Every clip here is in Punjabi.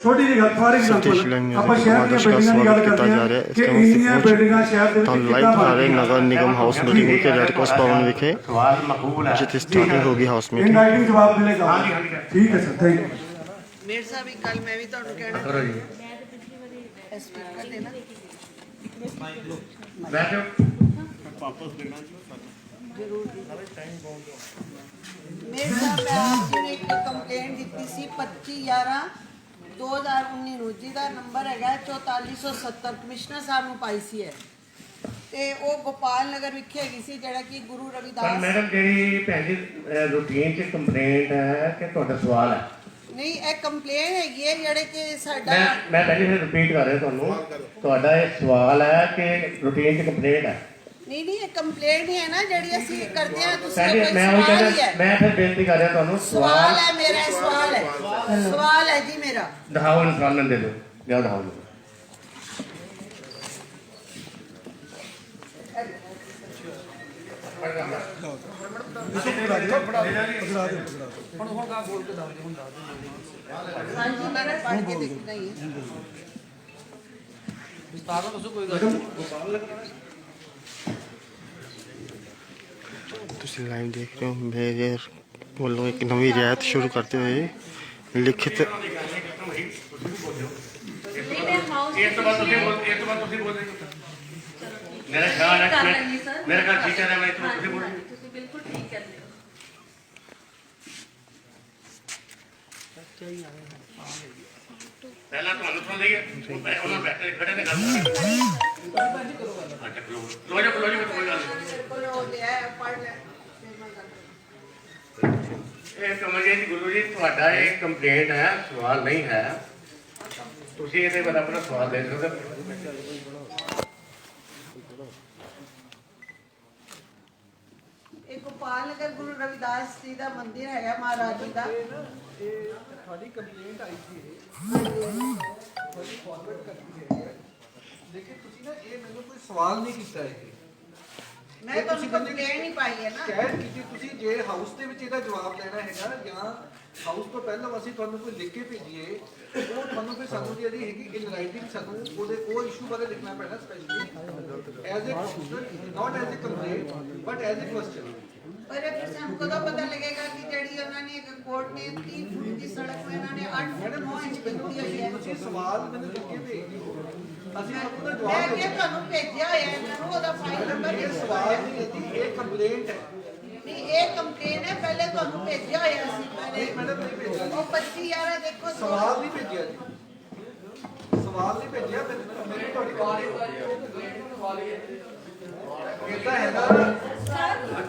छोटी जी गल फॉर एग्जांपल आप शहर दी बिल्डिंगां दी गल करते हैं कि इंनियां बिल्डिंगां शहर दे विच लाइव दिखा रहे नगर निगम हाउस मीटिंग विखे रेड क्रॉस भवन विखे जिथे स्टार्टिंग होगी हाउस मीटिंग। इन राइटिंग जवाब देने का ठीक है सर, थैंक यू। मेरे साहब कल मैं भी ਤੁਹਾਨੂੰ ਕਹਿਣਾ करो जी स्पीकर देना बैठो मेरे साहब मैं आप जी ने एक कंप्लेंट दी सी 25/11/2019 ਨੂੰ ਜਿਹਦਾ ਨੰਬਰ ਹੈਗਾ 4470 ਕਮਿਸ਼ਨਰ ਸਾਹਿਬ ਨੂੰ ਪਾਈ ਸੀ ਹੈ ਤੇ ਉਹ ਗੋਪਾਲ ਨਗਰ ਵਿਖੇ ਹੈਗੀ ਸੀ ਜਿਹੜਾ ਕਿ ਗੁਰੂ पर ਰਵਿਦਾਸ मैडम जी भैन जी रूटीन च कंप्लेंट है कि ਤੁਹਾਡਾ ਸਵਾਲ ਹੈ ਨਹੀਂ ਇਹ ਕੰਪਲੇਂਟ ਹੈਗੀ ਹੈ ਜਿਹੜੇ ਕਿ ਸਾਡਾ मैं पहले से रिपीट कर रहा ਤੁਹਾਨੂੰ ਤੁਹਾਡਾ ਇਹ ਸਵਾਲ ਹੈ ਕਿ रूटीन च कंप्लेंट है ਨਹੀਂ ਇਹ ਕੰਪਲੇਂਟ ਹੈ ਨਾ ਜਿਹੜੀ ਅਸੀਂ ਕਰਦੇ ਆ ਤੁਸੀਂ पहले ਕੋਈ मैं वही ਸਵਾਲ ਹੀ कहना ਹੈ मैं फिर बेनती कर रहा ਤੁਹਾਨੂੰ सवाल है मेरा सवाल है जी मेरा दिखाओ इंसान दे दो जाओ दिखाओ हाँ जी मैंने पढ़ के देखना ही है तुसी लाइव देख रहे हो मेरे वालों एक नवी रियायत शुरू करते हुए लिखित मेरा ख्याल है मेरा ख्याल ठीक है मैं बिल्कुल ठीक है पहला ਤੁਹਾਨੂੰ ਸੁਣ ਲਈਏ ਉਹਨਾਂ ਬੈਠੇ ਖੜੇ ਨੇ ਗੱਲ ਅੱਛਾ ਲੋ ਜੋ ਕੋਈ ਗੱਲ ਇਹ ਕਮਲਜੀਤ ਜੀ ਗੁਰੂ ਜੀ ਤੁਹਾਡਾ ਇਹ ਕੰਪਲੇਂਟ ਹੈ ਸਵਾਲ ਨਹੀਂ ਹੈ ਤੁਸੀਂ ਇਹਦੇ ਬਾਰੇ ਆਪਣਾ ਸਵਾਲ ਦੇ ਸਕਦੇ एक गोपाल नगर गुरु रविदास जी का मंदिर है महाराज जी का ਤੁਹਾਡੀ ਕੰਪਲੇਂਟ ਆਈ ਸੀ ਤੁਹਾਡੀ ਫਾਰਵਰਡ ਕਰਤੀ ਹੈ ਲੇਕਿਨ ਤੁਸੀਂ ਨਾ ਇਹ ਮੈਨੂੰ ਕੋਈ ਸਵਾਲ ਨਹੀਂ ਕੀਤਾ ਇਹ मैं तो कंप्लेंट नहीं पाई है ना ਸ਼ਿਕਾਇਤ ਕੀਤੀ ਤੁਸੀਂ ਜੇ ਹਾਊਸ ਦੇ ਵਿੱਚ ਇਹਦਾ ਜਵਾਬ ਲੈਣਾ ਹੈਗਾ ਜਾਂ ਹਾਊਸ ਤੋਂ ਪਹਿਲਾਂ ਅਸੀਂ ਤੁਹਾਨੂੰ ਕੋਈ ਲਿਖ ਕੇ ਭੇਜੀਏ ਉਹ ਤੁਹਾਨੂੰ ਕੋਈ ਸਾਨੂੰ ਜਿਹੜੀ ਹੈਗੀ ਇਨ ਰਾਈਟਿੰਗ ਸਾਨੂੰ ਉਹਦੇ ਉਹ ਇਸ਼ੂ ਬਾਰੇ ਲਿਖਣਾ ਪੈਣਾ specially as a not as a complaint but as a question पर ये फिर से हमको तो पता लगेगा कि जड़ी उन्होंने एक कोर्ट ने 3 फुट की सड़क में इन्होंने 8 फुट 9 इंच बनती है ਤੁਸੀਂ ਸਵਾਲ ਮੈਨੂੰ ਲਿਖ ਕੇ ਭੇਜ ਦਿਓ ਅਸੀਂ ਤੁਹਾਨੂੰ ਦਾ मैं ਜਵਾਬ क्या ਤੁਹਾਨੂੰ ਭੇਜਿਆ ਹੋਇਆ ਹੈ ਮੈਨੂੰ ਉਹਦਾ ਫਾਈਲ ਨੰਬਰ ਇਹ ਸਵਾਲ ਨਹੀਂ ਹੈ ਜੀ ਇਹ ਕੰਪਲੇਂਟ ਹੈ ਨਹੀਂ ਇਹ ਕੰਪਲੇਨ ਹੈ ਪਹਿਲੇ ਤੁਹਾਨੂੰ ਭੇਜਿਆ ਹੋਇਆ ਸੀ ਪਹਿਲੇ ਮੈਡਮ ਨਹੀਂ ਭੇਜਿਆ ਜੀ। ਉਹ 25 11 ਦੇਖੋ ਸਵਾਲ ਨਹੀਂ ਭੇਜਿਆ ਜੀ ਸਵਾਲ ਨਹੀਂ ਭੇਜਿਆ ਮੈਨੂੰ ਤੁਹਾਡੀ ਇਦਾਂ ਹੈਗਾ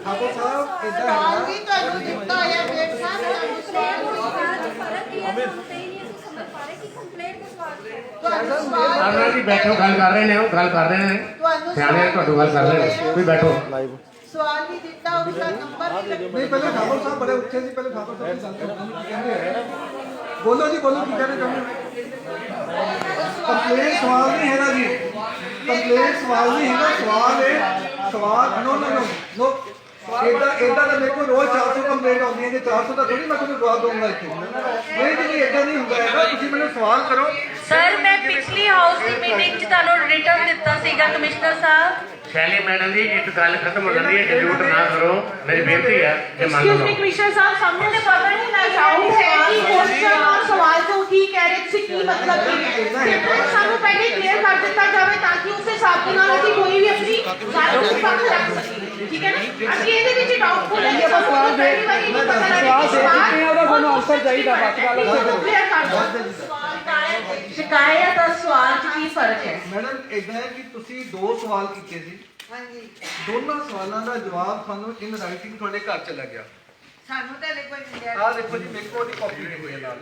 ਠਾਕੁਰ ਸਾਹਿਬ ਇਦਾਂ ਸਵਾਲ ਹੈਗਾ ਵੀ ਤੁਹਾਨੂੰ ਦਿੱਤਾ ਹੋਇਆ ਵੇਟ ਸਾਹਿਬ ਤੁਹਾਨੂੰ ਸਵਾਲ ਤੁਹਾਨੂੰ ਸਵਾਲ ਆਨਾ ਜੀ ਬੈਠੋ ਗੱਲ ਕਰ ਰਹੇ ਨੇ ਉਹ ਗੱਲ ਕਰ ਰਹੇ ਨੇ ਤੁਹਾਨੂੰ ਸਿਆਣੇ ਤੁਹਾਡੀ ਗੱਲ ਕਰ ਰਹੇ ਨੇ ਤੁਸੀਂ ਬੈਠੋ ਸਵਾਲ ਵੀ ਦਿੱਤਾ ਉਸਦਾ ਨੰਬਰ ਵੀ ਨਹੀਂ ਪਹਿਲੇ ਠਾਕੁਰ ਸਾਹਿਬ ਬੜੇ ਉੱਚੇ ਸੀ ਪਹਿਲੇ ਠਾਕੁਰ ਸਾਹਿਬ ਦੀ ਗੱਲ ਕਰਦੇ ਕੀ ਕਹਿੰਦੇ ਬੋਲੋ ਜੀ ਬੋਲੋ ਕੀ ਕਹਿਣਾ ਚਾਹੁੰਦੇ ਕੰਪਲੇਂਟ ਸਵਾਲ ਨਹੀਂ ਹੈਗਾ ਜੀ ਕੰਪਲੇਂਟ ਸਵਾਲ ਨਹੀਂ ਹੈਗਾ ਸਵਾਲ ਹੈ ਸਵਾਲ ਨੋ ਨੋ ਨੋ ਨੋ ਇਹਦਾ ਤਾਂ ਦੇਖੋ ਰੋਜ਼ 400 ਕੰਪਲੇਂਟ ਆਉਂਦੀਆਂ ਨੇ 400 ਦਾ ਥੋੜੀ ਮੈਂ ਤੁਹਾਨੂੰ ਜਵਾਬ ਦਊਂਗਾ ਇੱਥੇ ਨਹੀਂ ਜੀ ਇਦਾਂ ਨਹੀਂ ਹੁੰਦਾ ਹੈਗਾ ਤੁਸੀਂ ਮੈਨੂੰ ਸਵਾਲ ਕਰੋ ਸਰ ਮੈਂ ਪਿਛਲੀ ਹਾਊਸ ਦੀ ਮੀਟਿੰਗ 'ਚ ਤੁਹਾਨੂੰ ਰਿਟਰਨ ਦਿੱਤਾ ਸੀਗਾ ਕਮਿਸ਼ਨਰ ਸਾਹਿਬ ਸ਼ੈਲੀ ਮੈਡਮ ਜੀ ਇੱਕ ਗੱਲ ਖਤਮ ਹੋ ਜਾਂਦੀ ਹੈ ਡਿਲੂਟ ਨਾ ਕਰੋ ਮੇਰੀ ਬੇਨਤੀ ਹੈ ਕਿ ਮੰਨ एक्सक्यूज ਲਓ मी कमिश्नर साहब सामने से पता नहीं ना साउंड है कि क्वेश्चन और सवाल को की कह रहे थे की मतलब ਸਾਨੂੰ ਪਹਿਲੇ ਕਲੀਅਰ ਕਰ ਦਿੱਤਾ ਜਾਵੇ ਤਾਂ ਕਿ ਉਸੇ ਹਿਸਾਬ ਦੇ ਨਾਲ ਅਸੀਂ ਕੋਈ ਵੀ ਆਪਣੀ ਗੱਲ ਨੂੰ ਪੱਖ ਰੱਖ ਸਕੀਏ ਠੀਕ ਹੈ ਨਾ ਅਸੀਂ ਇਹਦੇ ਵਿੱਚ ਡਾਊਟਫੁਲ ਹੈ ਸਾਨੂੰ ਪਹਿਲੀ ਵਾਰੀ ਨਹੀਂ ਪਤਾ ਲੱਗਿਆ ਕਿ ਸਵਾਲ ਉਹਦਾ ਸਾਨੂੰ ਆਨਸਰ ਚਾਹੀਦਾ ਬਸ ਗੱਲ ਕਲੀਅਰ ਕਰ ਦਿਓ ਸ਼ਿਕਾਇਤ और सवाल ਚ ਕੀ ਫਰਕ ਹੈ ਮੈਡਮ ਇਦਾਂ ਹੈ ਕਿ ਤੁਸੀਂ ਦੋ ਸਵਾਲ ਕੀਤੇ ਸੀ ਹਾਂਜੀ ਦੋਨਾਂ ਸਵਾਲਾਂ ਦਾ ਜਵਾਬ ਤੁਹਾਨੂੰ ਇਨ ਰਾਈਟਿੰਗ ਤੁਹਾਡੇ ਘਰ ਚਲਾ ਗਿਆ ਸਾਨੂੰ ਤਾਂ ਹਲੇ ਕੋਈ ਮਿਲਿਆ ਆਹ ਦੇਖੋ ਜੀ ਮੇਰੇ ਕੋਲ ਦੀ ਕਾਪੀ ਹੋਈ ਹੈ ਨਾਲ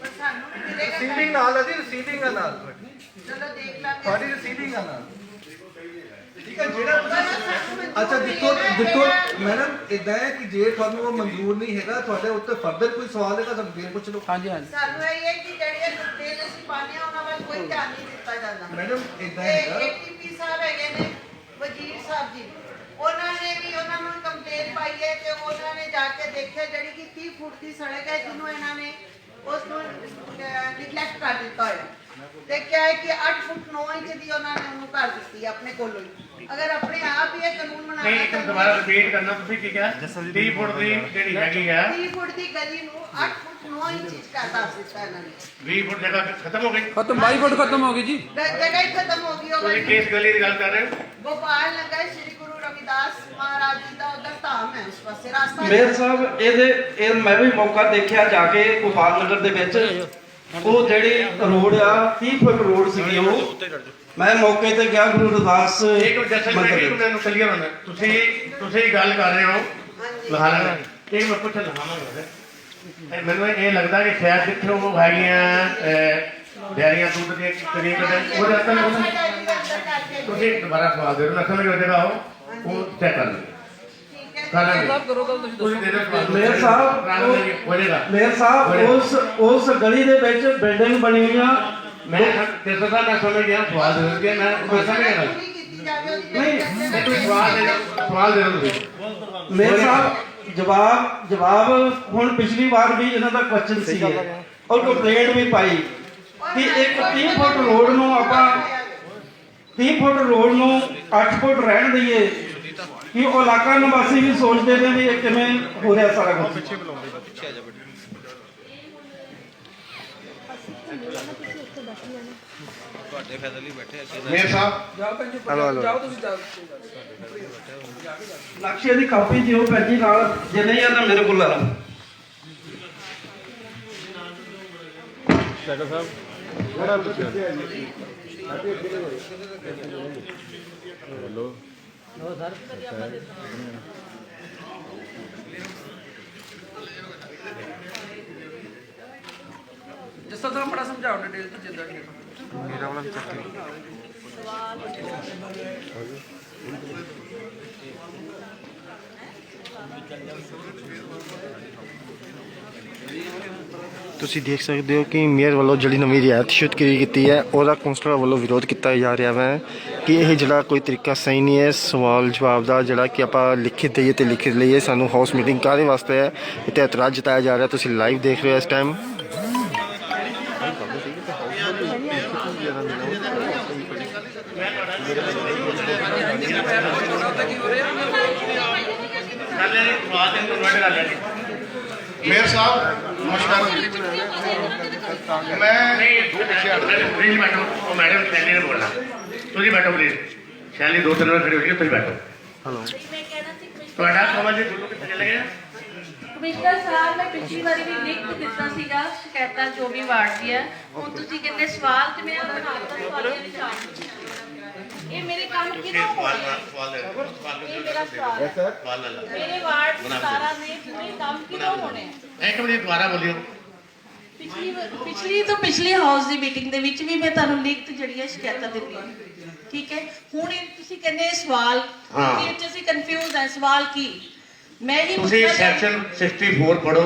ਪਰ ਸਾਨੂੰ ਵੀ ਮਿਲੇਗਾ ਰਿਸੀਵਿੰਗ ਨਾਲ ਹੈ ਜੀ ਰਿਸੀਵਿੰਗ ਹੈ ਨਾਲ ਚਲੋ ਦੇਖ ਲਾਂਗੇ ਤੁਹਾਡੀ ਰਿਸੀਵਿੰਗ ਹੈ ਨਾਲ ਠੀਕ ਹੈ ਜਿਹੜਾ ਤੁਸੀਂ ਸਾਨੂੰ ਅੱਛਾ ਦੇਖੋ ਮੈਡਮ ਇਦਾਂ ਹੈ ਕਿ ਜੇ ਤੁਹਾਨੂੰ ਉਹ ਮਨਜ਼ੂਰ ਨਹੀਂ ਹੈਗਾ ਤੁਹਾਡੇ ਉੱਤੇ ਫਰਦਰ ਕੋਈ ਸਵਾਲ ਹੈਗਾ ਸਾਨੂੰ ਫੇਰ ਪੁੱਛ ਲਓ ਸਾਨੂੰ ਇਹ ਹੈ ਕਿ ਜਿਹੜੀਆਂ ਕੰਪਲੇਨ ਅਸੀਂ ਪਾਉਂਦੇ ਹਾਂ ਉਹਨਾਂ ਵੱਲ ਕੋਈ ਧਿਆਨ ਨਹੀਂ ਦਿੱਤਾ ਜਾਂਦਾ ਮੈਡਮ ਇਦਾਂ ਤੇ ਹੈਗਾ ਏਟੀਪੀ ਸਾਹਿਬ ਹੈਗੇ ਨੇ ਵਜ਼ੀਰ ਸਾਹਿਬ ਜੀ ਉਹਨਾਂ ਨੇ ਵੀ ਉਹਨਾਂ ਨੂੰ ਕੰਪਲੇਨ ਪਾਈ ਹੈ ਤੇ ਉਹਨਾਂ ਨੇ ਜਾ ਕੇ ਦੇਖਿਆ ਜਿਹੜੀ ਕਿ 30 ਫੁੱਟ ਦੀ ਸੜਕ ਹੈ ਜਿਹਨੂੰ ਇਹਨਾਂ ਨੇ ਉਸ ਨੂੰ ਨਿਗਲੈਕਟ ਕਰ ਦਿੱਤਾ ਹੋਇਆ ਤੇ ਕਿਹਾ ਹੈ ਕਿ 8 ਫੁੱਟ 9 ਇੰਚ ਦੀ ਉਹਨਾਂ ਨੇ ਉਹਨੂੰ ਕਰ ਦਿੱਤੀ ਹੈ ਆਪਣੇ ਕੋਲੋਂ ਹੀ। ਅਗਰ ਆਪਣੇ ਆਪ ਹੀ ਇਹ ਕਾਨੂੰਨ ਬਣਾਉਣਾ ਨਹੀਂ, ਇੱਕ ਦੁਬਾਰਾ ਰਿਪੀਟ ਕਰਨਾ ਤੁਸੀਂ ਕੀ ਕਿਹਾ? 30 ਫੁੱਟ ਦੀ ਜਿਹੜੀ ਹੈਗੀ ਆ 30 ਫੁੱਟ ਦੀ ਗਲੀ ਨੂੰ 8 ਫੁੱਟ 9 ਇੰਚ ਕਰ ਦਿੱਤਾ ਇਹਨਾਂ ਨੇ। 20 ਫੁੱਟ ਜਗ੍ਹਾ ਖਤਮ ਹੋ ਗਈ। ਖਤਮ 22 ਫੁੱਟ ਖਤਮ ਹੋ ਗਈ ਜੀ। ਜਗ੍ਹਾ ਹੀ ਖਤਮ ਹੋ ਗਈ। ਉਹ ਤੁਸੀਂ ਗਲੀ ਕਿਸ ਗਲੀ ਦੀ ਗੱਲ ਕਰ ਰਹੇ ਹੋ? ਗੋਪਾਲ ਨਗਰ ਸ਼੍ਰੀ ਗੁਰੂ ਰਵਿਦਾਸ ਮਹਾਰਾਜ ਜੀ ਦਾ ਉਧਰ ਧਾਮ ਹੈ, ਉਸ ਪਾਸੇ ਰਾਸਤਾ ਹੈ। ਮੇਰ ਸਾਹਿਬ ਇਹ ਮੈਂ ਵੀ ਮੌਕਾ ਦੇਖਿਆ ਜਾ ਕੇ ਗੋਪਾਲ ਨਗਰ ਦੇ ਵਿੱਚ। ਉਹ ਜਿਹੜੀ ਰੋਡ ਆ 30 ਫੁੱਟ ਰੋਡ ਸੀਗੀ, ਉਹ ਮੈਂ ਮੌਕੇ ਤੇ ਗਿਆ ਗੁਰੂ ਰਵਿਦਾਸ ਇੱਕ ਜੈਸੇ ਮੈਂ ਕਿ ਮੈਨੂੰ ਕਲੀਅਰ ਹੋਣਾ, ਤੁਸੀਂ ਗੱਲ ਕਰ ਰਹੇ ਹੋ ਲਹਾਣਾ ਇਹ ਮੈਂ ਪੁੱਛ ਲਹਾਵਾਂਗਾ। ਮੈਨੂੰ ਇਹ ਲੱਗਦਾ ਕਿ ਸ਼ਾਇਦ ਜਿੱਥੇ ਉਹ ਹੈਗੀਆਂ ਡੈਰੀਆਂ ਦੁੱਧ ਦੀਆਂ ਕਰੀਬ ਉਹਦੇ ਅਸਲ ਤੁਸੀਂ ਦੁਬਾਰਾ ਸਵਾਲ ਦੇ ਰਹੇ ਅਸਲ ਵਿੱਚ ਜਗ੍ਹਾ ਉਹ ਚੈੱਕ ਕਰ ਲਓ। ਮੇਰ ਸਾਹਿਬ ਉਸ ਗਲੀ ਦੇ ਵਿੱਚ ਬਿਲਡਿੰਗ ਬਣੀ ਹੋਈ ਆ। ਮੈਂ ਕਿਸ ਤਰ੍ਹਾਂ ਮੈਂ ਸਮਝ ਗਿਆ ਸਵਾਲ ਦੇ ਦਿੱਤੇ ਮੈਂ ਸਮਝ ਗਿਆ ਨਹੀਂ ਤੂੰ ਸਵਾਲ ਦੇ ਦਿਓ। ਮੇਰ ਸਾਹਿਬ ਜਵਾਬ ਹੁਣ ਪਿਛਲੀ ਵਾਰ ਵੀ ਇਹਨਾਂ ਦਾ ਕੁਐਸਚਨ ਸੀ ਔਰ ਕੰਪਲੇਂਟ ਵੀ ਪਾਈ ਕਿ ਇੱਕ 30 ਫੁੱਟ ਰੋਡ ਨੂੰ ਆਪਾਂ 30 ਫੁੱਟ ਰੋਡ ਨੂੰ 8 ਫੁੱਟ ਰਹਿਣ ਦਈਏ ਕਿ ਉਹ ਇਲਾਕਾ ਨਿਵਾਸੀ ਵੀ ਸੋਚਦੇ ਨੇ ਵੀ ਇਹ ਕਿਵੇਂ ਹੋ ਰਿਹਾ ਸਾਰਾ ਕੁਝ। ਮੇਰ ਸਾਹਿਬ ਜਾਓ ਤੁਸੀਂ ਜਾਓ। ਨਕਸ਼ੇ ਦੀ ਕਾਪੀ ਦਿਓ ਭੈਣ ਜੀ ਨਾਲ, ਜੇ ਨਹੀਂ ਆ ਤਾਂ ਮੇਰੇ ਕੋਲ ਲੈ ਲਓ। ਜਿਸ ਤਰ੍ਹਾਂ ਬੜਾ ਸਮਝਾਓ ਡਿਟੇਲ ਚ ਜਿੱਦਾਂ ਕਿ ਮੇਰਾ ਵਾਲਾ ਚੱਕ ਤੁਸੀਂ ਦੇਖ ਸਕਦੇ ਹੋ ਕਿ ਮੇਅਰ ਵੱਲੋਂ ਜਿਹੜੀ ਨਵੀਂ ਰਿਆਇਤ ਸ਼ੁਰੂ ਕੀਤੀ ਹੈ ਉਹਦਾ ਕੌਂਸਲਰ ਵੱਲੋਂ ਵਿਰੋਧ ਕੀਤਾ ਜਾ ਰਿਹਾ ਹੈ ਕਿ ਇਹ ਜਿਹੜਾ ਕੋਈ ਤਰੀਕਾ ਸਹੀ ਨਹੀਂ ਹੈ ਸਵਾਲ ਜਵਾਬ ਦਾ ਜਿਹੜਾ ਕਿ ਆਪਾਂ ਲਿਖਿਤ ਦਈਏ ਤੇ ਲਿਖਿਤ ਲਈਏ। ਸਾਨੂੰ ਹਾਊਸ ਮੀਟਿੰਗ ਕਾਹਦੇ ਵਾਸਤੇ ਹੈ ਇੱਥੇ ਇਤਰਾਜ਼ ਜਤਾਇਆ ਜਾ ਰਿਹਾ। ਤੁਸੀਂ ਲਾਈਵ ਦੇਖ ਰਹੇ ਹੋ ਇਸ ਟਾਈਮ। ਮੇयर साहब नमस्कार मैं प्लीज बैठो वो मैडम शैली ने बोलना तुझी बैठो प्लीज शैली 2-3 मिनट खड़ी होगी तुझी बैठो हेलो ਤੁਹਾਡਾ ਸਮਝ ਗੁੱਲੂ ਕਿੱਥੇ ਚਲੇ ਗਿਆ? ਕਮਿਸ਼ਨਰ ਸਾਹਿਬ ਮੈਂ ਪਿਛਲੀ ਵਾਰੀ ਵੀ ਲਿਖ ਦਿੱਤਾ ਸੀਗਾ ਸ਼ਿਕਾਇਤਾਂ ਜੋ ਵੀ ਵਾਰਡ ਦੀਆਂ। ਹੁਣ ਤੁਸੀਂ ਕਹਿੰਦੇ ਸਵਾਲ ਤੇ ਮੈਂ ਬਣਾ ਦਿੱਤਾ ਸਵਾਲੀਆਂ ਵਿੱਚ ਆ ਇਹ ਮੇਰੇ ਕੰਮ ਕਿਦੋਂ ਹੋਣੇ ਇਹ ਮੇਰਾ ਸਵਾਲ ਹੈ ਮੇਰੇ ਵਾਰਡ 17 ਨੇ ਪੂਰੇ ਕੰਮ ਕਿਦੋਂ ਹੋਣੇ ਇੱਕ ਮਿੰਟ ਦੁਬਾਰਾ ਬੋਲਿਓ। ਪਿਛਲੀ ਹਾਊਸ ਦੀ ਮੀਟਿੰਗ ਦੇ ਵਿੱਚ ਵੀ ਮੈਂ ਤੁਹਾਨੂੰ ਲਿਖਤ ਜਿਹੜੀਆਂ ਸ਼ਿਕਾਇਤਾਂ ਦਿੱਤੀਆਂ ਠੀਕ ਹੈ। ਹੁਣ ਤੁਸੀਂ ਕਹਿੰਦੇ ਸਵਾਲ ਕਿ ਅਸੀਂ ਕਨਫਿਊਜ਼ ਹੈ ਸਵਾਲ ਕੀ ਮੈਂ ਹੀ ਤੁਸੀਂ ਸੈਕਸ਼ਨ 64 ਪੜੋ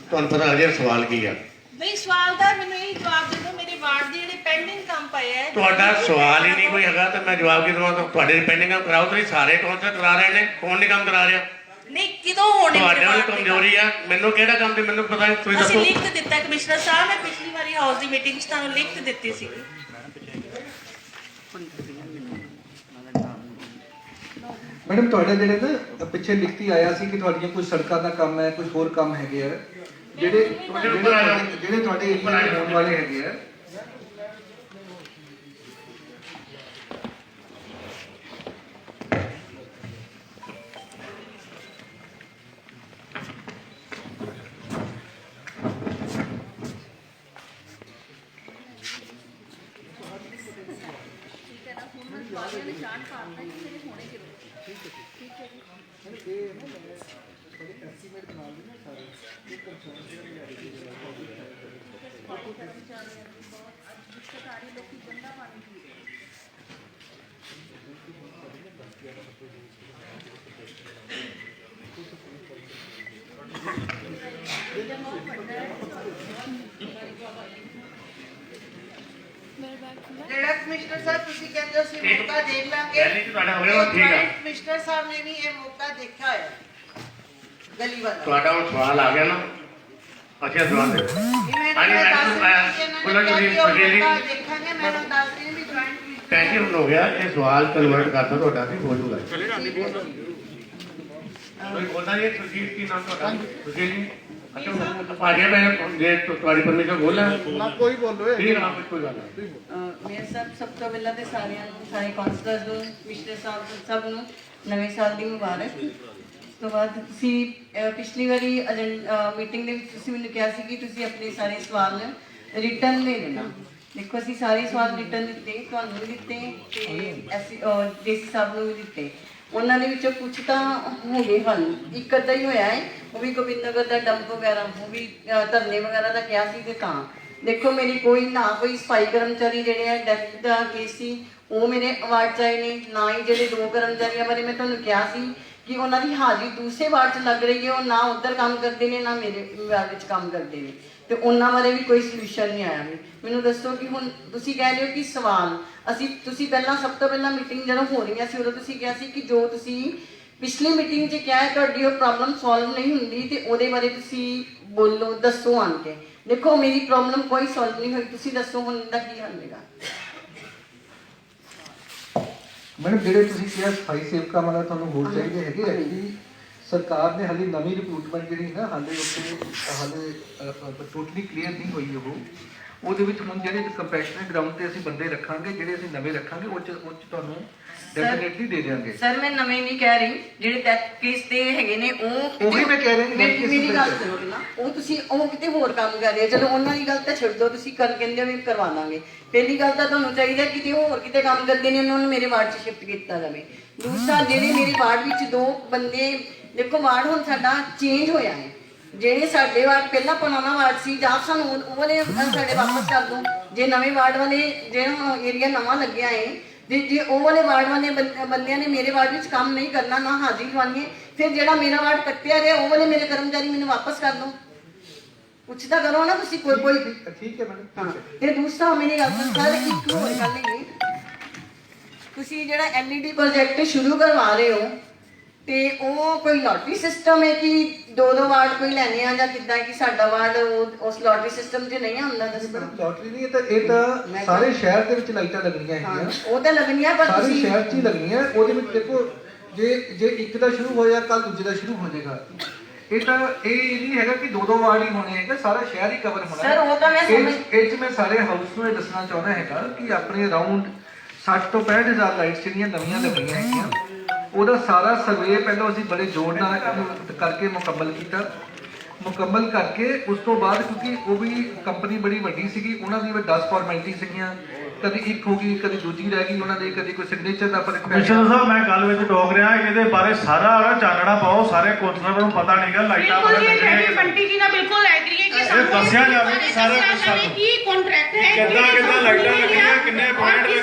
ਤੁਹਾਨੂੰ ਪਤਾ ਲੱਗ ਜਾਏ ਸਵਾਲ ਕੀ ਆ। ਨਹੀਂ ਸਵਾਲ ਦਾ ਮੈਨੂੰ ਇਹ ਜਵਾਬ ਦੇ ਦਿਓ ਮੇਰੇ ਵਾਰਡ ਦੇ ਜਿਹੜੇ ਪੈਂਡਿੰਗ ਕੰਮ ਪਏ ਹੈ। ਤੁਹਾਡਾ ਸਵਾਲ ਹੀ ਨਹੀਂ ਕੋਈ ਹੈਗਾ ਤਾਂ ਮੈਂ ਜਵਾਬ ਕੀ ਦਵਾਂ? ਤੁਹਾਡੇ ਪੈਂਡਿੰਗ ਕੰਮ ਕਰਾਓ ਤੁਸੀਂ ਸਾਰੇ ਕੌਂਸਲ ਕਰਾ ਰਹੇ ਨੇ ਕੌਣ ਨਹੀਂ ਕੰਮ ਕਰਾ ਰਿਹਾ? ਨਹੀਂ ਕਿਦੋਂ ਹੋਣੇ ਤੁਹਾਡੇ ਨਾਲ ਕਮਜ਼ੋਰੀ ਆ ਮੈਨੂੰ ਕਿਹੜਾ ਕੰਮ ਤੇ ਮੈਨੂੰ ਪਤਾ ਤੁਸੀਂ ਅਸੀਂ ਦੱਸੋ। ਲਿਖਤ ਦਿੱਤਾ ਕਮਿਸ਼ਨਰ ਸਾਹਿਬ ਮੈਂ ਪਿਛਲੀ ਵਾਰੀ ਹਾਊਸ ਦੀ ਮੀਟਿੰਗ 'ਚ ਤੁਹਾਨੂੰ ਲਿਖਤ ਦਿੱਤੀ ਸੀ। ਮੈਡਮ ਤੁਹਾਡੇ ਜਿਹੜੇ ਨਾ ਪਿੱਛੇ ਲਿਖਤੀ ਆਇਆ ਸੀ ਕਿ ਤੁਹਾਡੀਆਂ ਕੋਈ ਸੜਕਾਂ ਦਾ ਕੰਮ ਹੈ ਕੁਝ ਹੋਰ ਕੰਮ ਹੈਗੇ ਆ ਜਿਹੜੇ ਤੁਹਾਡੇ ਏਰੀਆ ਦੇ ਹੋਣ ਵਾਲੇ ਹੈਗੇ ਆ। ਜਿਹੜਾ ਕਮਿਸ਼ਨਰ ਸਾਹਿਬ ਤੁਸੀਂ ਕਹਿੰਦੇ ਹੋ ਅਸੀਂ ਮੌਕਾ ਦੇਖ ਲਾਂਗੇ ਪਹਿਲੀ ਚ ਤੁਹਾਡਾ ਹੋਇਆ ਉਹ ਠੀਕ ਆ। ਕਮਿਸ਼ਨਰ ਸਾਹਿਬ ਨੇ ਵੀ ਇਹ ਮੌਕਾ ਦੇਖਿਆ ਹੋਇਆ ਗਲੀ ਵਾਲਾ। ਤੁਹਾਡਾ ਹੁਣ ਸਵਾਲ ਆ ਗਿਆ ਨਾ ਅੱਛਾ ਸਵਾਲ ਦੇ ਜਿਵੇਂ ਹਾਂਜੀ, ਮੈਂ ਮੈਂ ਦੱਸ ਰਹੀ ਸੀ, ਉਹਨਾਂ ਇਹਨਾਂ ਨੂੰ ਨੇ ਕਿਹਾ ਕਿ ਉਹ ਜਿਹੜੀ- ਮੁੱਦਾ ਦੇਖਾਂਗੇ, ਮੈਂ ਤੁਹਾਨੂੰ ਦੱਸ ਰਹੀ ਹਾਂ ਵੀ joint ਟੈਂਸ਼ਨ ਹੋ ਗਿਆ, ਇਹ ਸਵਾਲ ਕਨਵਰਟ ਕਰਦਾ ਤੁਹਾਡਾ ਵੀ ਹੋ ਜੂਗਾ। ਕੋਈ ਬੋਲਦਾ ਜੀ, ਸੁਰਜੀਤ ਕੀ ਨਾਮ ਤੁਹਾਡਾ? ਸੁਰਜੀਤ ਜੀ, ਅੱਛਾ ਆ ਗਿਆ, ਮੈਂ ਜੇ ਤੁਹਾਡੀ ਪਰਮਿਸ਼ਨ ਬੋਲਾਂ ਨਾ ਕੋਈ ਬੋਲੋ ਠੀਕ ਹੈ, ਕੋਈ ਗੱਲ ਨਹੀਂ। ਮੇਰੇ ਸਭ ਤੋਂ ਪਹਿਲਾਂ ਤੇ ਸਾਰਿਆਂ ਨੂੰ, ਸਾਰੇ ਕਾਉਂਸਲਰਸ ਨੂੰ, ਪਿਛਲੇ ਸਾਲ ਤੋਂ ਸਭ ਨੂੰ ਨਵੇਂ ਸਾਲ ਦੀ ਮੁਬਾਰਕ। ਉਸ ਤੋਂ ਬਾਅਦ ਤੁਸੀਂ ਪਿਛਲੀ ਵਾਰੀ ਮੀਟਿੰਗ ਦੇ ਵਿੱਚ ਤੁਸੀਂ ਮੈਨੂੰ ਕਿਹਾ ਸੀ ਕਿ ਤੁਸੀਂ ਆਪਣੇ ਸਾਰੇ ਸਵਾਲ ਰਿਟਰਨ ਦੇ ਦੇਣਾ। ਦੇਖੋ ਅਸੀਂ ਸਾਰੇ ਸਵਾਲ ਰਿਟਰਨ ਦਿੱਤੇ, ਤੁਹਾਨੂੰ ਵੀ ਦਿੱਤੇ ਤੇ ਅਸੀਂ ਡੀਸੀ ਸਾਹਿਬ ਨੂੰ ਵੀ ਦਿੱਤੇ। ਉਹਨਾਂ ਦੇ ਵਿੱਚੋਂ ਕੁਝ ਤਾਂ ਹੋ ਗਏ ਹੱਲ, ਇੱਕ ਅੱਧਾ ਹੀ ਹੋਇਆ ਹੈ, ਉਹ ਵੀ ਗੋਬਿੰਦ ਨਗਰ ਦਾ ਡੰਪ ਵਗੈਰਾ, ਉਹ ਵੀ ਧਰਨੇ ਵਗੈਰਾ ਦਾ ਕਿਹਾ ਸੀ। ਤੇ ਤਾਂ ਦੇਖੋ ਮੇਰੀ ਕੋਈ ਨਾ ਕੋਈ ਸਫਾਈ ਕਰਮਚਾਰੀ ਜਿਹੜੇ ਆ ਡੈਥ ਦਾ ਕੇਸ ਸੀ ਉਹ ਮੇਰੇ ਅਵਾਰਡ 'ਚ ਆਏ ਨੇ, ਨਾ ਹੀ ਜਿਹੜੇ 2 ਕਰਮਚਾਰੀਆਂ ਬਾਰੇ ਮੈਂ ਤੁਹਾਨੂੰ ਕਿਹਾ ਸੀ ਕਿ ਉਹਨਾਂ ਦੀ ਹਾਜ਼ਰੀ ਦੂਸਰੇ ਵਾਰਡ 'ਚ ਲੱਗ ਰਹੀ ਹੈ, ਉਹ ਨਾ ਉੱਧਰ ਕੰਮ ਕਰਦੇ ਨੇ ਨਾ ਮੇਰੇ ਵਾਰਡ ਵਿੱਚ ਕੰਮ ਕਰਦੇ ਨੇ, ਤੇ ਉਹਨਾਂ ਬਾਰੇ ਵੀ ਕੋਈ ਸੋਲੂਸ਼ਨ ਨਹੀਂ ਆਇਆ। ਮੈਨੂੰ ਦੱਸੋ ਕਿ ਹੁਣ ਤੁਸੀਂ ਕਹਿ ਰਹੇ ਹੋ ਕਿ ਸਵਾਲ ਤੁਸੀਂ ਪਹਿਲਾਂ ਸਭ ਤੋਂ ਪਹਿਲਾਂ ਮੀਟਿੰਗ ਜਦੋਂ ਹੋ ਰਹੀਆਂ ਸੀ ਉਦੋਂ ਤੁਸੀਂ ਕਿਹਾ ਸੀ ਕਿ ਜੋ ਤੁਸੀਂ ਪਿਛਲੀ ਮੀਟਿੰਗ 'ਚ ਕਿਹਾ ਹੈ ਤੁਹਾਡੀ ਉਹ ਪ੍ਰੋਬਲਮ ਸੋਲਵ ਨਹੀਂ ਹੁੰਦੀ ਤੇ ਉਹਦੇ ਬਾਰੇ ਤੁਸੀਂ ਬੋਲੋ, ਦੱਸੋ ਆਣ ਕੇ। ਦੇਖੋ ਮੇਰੀ ਪ੍ਰੋਬਲਮ ਕੋਈ ਸੋਲਵ ਨਹੀਂ ਹੋਈ, ਤੁਸੀਂ ਦੱਸੋ ਹੁਣ ਇਹਦਾ ਕੀ ਹੱਲ ਹੈਗਾ। ਮੈਡਮ ਜਿਹੜੇ ਤੁਸੀਂ ਕਿਹਾ ਸਫਾਈ ਸੇਵਕਾਂ ਵਾਲਾ ਤੁਹਾਨੂੰ ਹੋਰ ਚਾਹੀਦੇ ਹੈਗੇ ਐਕਚੁਅਲੀ ਸਰਕਾਰ ਨੇ ਹਾਲੇ ਨਵੀਂ ਰਿਕਰੂਟਮੈਂਟ ਜਿਹੜੀ ਹੈ ਹਾਲੇ ਟੋਟਲੀ ਕਲੀਅਰ ਨਹੀਂ ਹੋਈ ਉਹਦੇ ਵਿੱਚ ਹੁਣ ਜਿਹੜੇ ਕੰਪੈਸ਼ਨੇਟ ਗਰਾਊਂਡ ਤੇ ਅਸੀਂ ਬੰਦੇ ਰੱਖਾਂਗੇ, ਜਿਹੜੇ ਅਸੀਂ ਨਵੇਂ ਰੱਖਾਂਗੇ ਉਹ 'ਚ ਤੁਹਾਨੂੰ ਡੈਫੀਨਿਟਲੀ ਦੇ ਦੇਵਾਂਗੇ। ਸਰ ਮੈਂ ਨਵੇਂ ਨਹੀਂ ਕਹਿ ਰਹੀ, ਜਿਹੜੇ ਡੈਥ ਕੇਸ ਤੇ ਹੈਗੇ ਨੇ ਉਹੀ ਮੈਂ ਕਹਿ ਰਹੀ ਮੇਰੀ ਗੱਲ ਸੁਣੋ ਨਾ, ਉਹ ਕਿਤੇ ਹੋਰ ਕੰਮ ਕਰ ਰਹੇ ਆ, ਚਲੋ ਉਹਨਾਂ ਦੀ ਗੱਲ ਤਾਂ ਛੱਡ ਦਿਓ, ਤੁਸੀਂ ਕਹਿੰਦੇ ਹੋ ਵੀ ਕਰਵਾ ਦਾਂਗੇ। ਪਹਿਲੀ ਗੱਲ ਤਾਂ ਤੁਹਾਨੂੰ ਚਾਹੀਦਾ ਕਿਤੇ ਹੋਰ ਕਿਤੇ ਕੰਮ ਕਰਦੇ ਨੇ ਉਹਨਾਂ ਨੂੰ ਮੇਰੇ ਵਾਰਡ 'ਚ ਸ਼ਿਫਟ ਕੀਤਾ ਜਾਵੇ। ਦੂਸਰਾ ਜਿਹੜੇ ਮੇਰੇ ਵਾਰਡ ਵਿੱਚ 2 ਬੰਦੇ, ਦੇਖੋ ਵਾਰਡ ਹੁਣ ਸਾਡਾ ਚੇਂਜ ਹੋਇਆ ਹੈ, ਜਿਹੜੇ ਸਾਡੇ ਵਾਰਡ ਪਹਿਲਾਂ ਪੁਰਾਣਾ ਵਾਰਡ ਸੀ ਜਾਂ ਸਾਨੂੰ ਉਹ ਵਾਲੇ ਸਾਡੇ ਵਾਪਸ ਕਰ ਦਿਓ। ਜੇ ਨਵੇਂ ਵਾਰਡ ਵਾਲੇ ਜਿਹੜਾ ਏਰੀਆ ਨਵਾਂ ਲੱਗਿਆ ਹੈ ਜੇ ਉਹ ਵਾਲੇ ਵਾਰਡ ਵਾਲੇ ਬੰਦਿਆਂ ਨੇ ਮੇਰੇ ਵਾਰਡ ਵਿੱਚ ਕੰਮ ਨਹੀਂ ਕਰਨਾ, ਨਾ ਹਾਜ਼ਰੀ ਲਵਾਉਣੀ, ਫਿਰ ਜਿਹੜਾ ਮੇਰਾ ਵਾਰਡ ਕੱਟਿਆ ਗਿਆ ਉਹ ਵਾਲੇ ਮੇਰੇ ਕਰਮਚਾਰੀ ਮੈਨੂੰ ਵਾਪਸ ਕਰ ਦਿਓ। ਕੁਛ ਤਾਂ ਕਰੋ ਨਾ ਤੁਸੀਂ, ਕੋਈ ਠੀਕ ਹੈ ਮੈਡਮ। ਤੇ ਦੂਸਰਾ ਮੇਰੀ ਗੱਲ ਸਰ ਇੱਕ ਹੋਰ ਗੱਲ ਹੈਗੀ, ਤੁਸੀਂ ਜਿਹੜਾ LED ਪ੍ਰੋਜੈਕਟ ਸ਼ੁਰੂ ਕਰਵਾ ਰਹੇ ਹੋ ਤੇ ਉਹ ਕੋਈ ਲਾਟਰੀ ਸਿਸਟਮ ਹੈ ਕਿ 2 ਵਾਰਡ ਕੋਈ ਲੈਣੇ ਆ ਜਾਂ ਕਿੱਦਾਂ ਕਿ ਸਾਡਾ ਵਾਰਡ ਉਸ ਲਾਟਰੀ ਸਿਸਟਮ 'ਚ ਨਹੀਂ ਆਉਂਦਾ? ਦੱਸੋ। ਲਾਟਰੀ ਨਹੀਂ, ਇਹ ਤਾਂ ਸਾਰੇ ਸ਼ਹਿਰ ਦੇ ਵਿੱਚ ਲਾਈਟਾਂ ਲੱਗਣੀਆਂ ਹੈਗੀਆਂ, ਉਹ ਤਾਂ ਲੱਗਣੀਆਂ ਪਰ ਸਾਰੇ ਤੁਸੀਂ ਸ਼ਹਿਰ 'ਚ ਹੀ ਲੱਗਣੀਆਂ। ਉਹਦੇ ਵਿੱਚ ਦੇਖੋ ਜੇ ਇੱਕ ਦਾ ਸ਼ੁਰੂ ਹੋਇਆ ਕੱਲ ਦੂਜੇ ਦਾ ਸ਼ੁਰੂ ਹੋ ਜਾਏਗਾ। ਇਹ ਨਹੀਂ ਹੈਗਾ ਕਿ 2 ਵਾਰਡ ਹੀ ਹੋਣੇ ਹੈਗੇ, ਸਾਰਾ ਸ਼ਹਿਰ ਹੀ ਕਵਰ ਹੋਣਾ ਸਰ ਉਹ ਤਾਂ ਮੈਂ ਸਮਝ ਇਹ 'ਚ ਮੈਂ ਸਾਰੇ ਹਾਊਸ ਨੂੰ ਇਹ ਦੱਸਣਾ ਚਾਹੁੰਦਾ ਹੈਗਾ ਕਿ ਆਪਣੇ ਅਰਾਊਂਡ 60 ਤੋਂ 65,000 ਲਾਈਟਸ ਜਿਹੜੀਆਂ ਨਵੀਆਂ ਲੱਗਣੀਆਂ ਹੈਗੀਆਂ, ਉਹਦਾ ਸਾਰਾ ਸਰਵੇ ਪਹਿਲਾਂ ਅਸੀਂ ਬੜੇ ਜ਼ੋਰ ਨਾਲ ਇਹਨੂੰ ਕਰਕੇ ਮੁਕੰਮਲ ਕਰਕੇ ਉਸ ਤੋਂ ਬਾਅਦ, ਕਿਉਂਕਿ ਉਹ ਵੀ ਕੰਪਨੀ ਬੜੀ ਵੱਡੀ ਸੀਗੀ, ਉਹਨਾਂ ਦੀ ਵੀ 10 ਫਾਰਮੈਲਿਟੀ ਸੀਗੀਆਂ, ਕਦੀ ਇੱਕ ਹੋ ਗਈ ਕਦੀ ਦੂਜੀ ਰਹਿ ਗਈ, ਉਹਨਾਂ ਦੇ ਕਦੀ ਕੋਈ ਸਿਗਨੇਚਰ ਦਾ ਫਰਕ ਪੈ ਕਮਿਸ਼ਨਰ ਸਾਹਿਬ ਮੈਂ ਗੱਲ ਵਿੱਚ ਟੋਕ ਰਿਹਾ, ਇਹਦੇ ਬਾਰੇ ਸਾਰਾ ਚਾਨਣਾ ਪਾਓ, ਸਾਰੇ ਕੌਂਸਲਰਾਂ ਨੂੰ ਪਤਾ ਨਹੀਂਗਾ ਲਾਈਟਾਂ ਬਾਰੇ ਬਿਲਕੁਲ ਬੰਟੀ ਜੀ ਨਾਲ ਬਿਲਕੁਲ ਐਗਰੀ ਹੈ ਕਿ ਸਾਨੂੰ ਦੱਸਿਆ ਜਾਵੇ ਕਿ ਸਾਰਾ ਕੁਝ ਸਾਨੂੰ ਕੀ ਕੰਟਰੈਕਟ ਹੈ, ਕਿੱਦਾਂ ਲਾਈਟਾਂ ਲੱਗਣੀਆਂ, ਕਿੰਨੇ ਪੁਆਇੰਟ ਲੱਗਣੇ,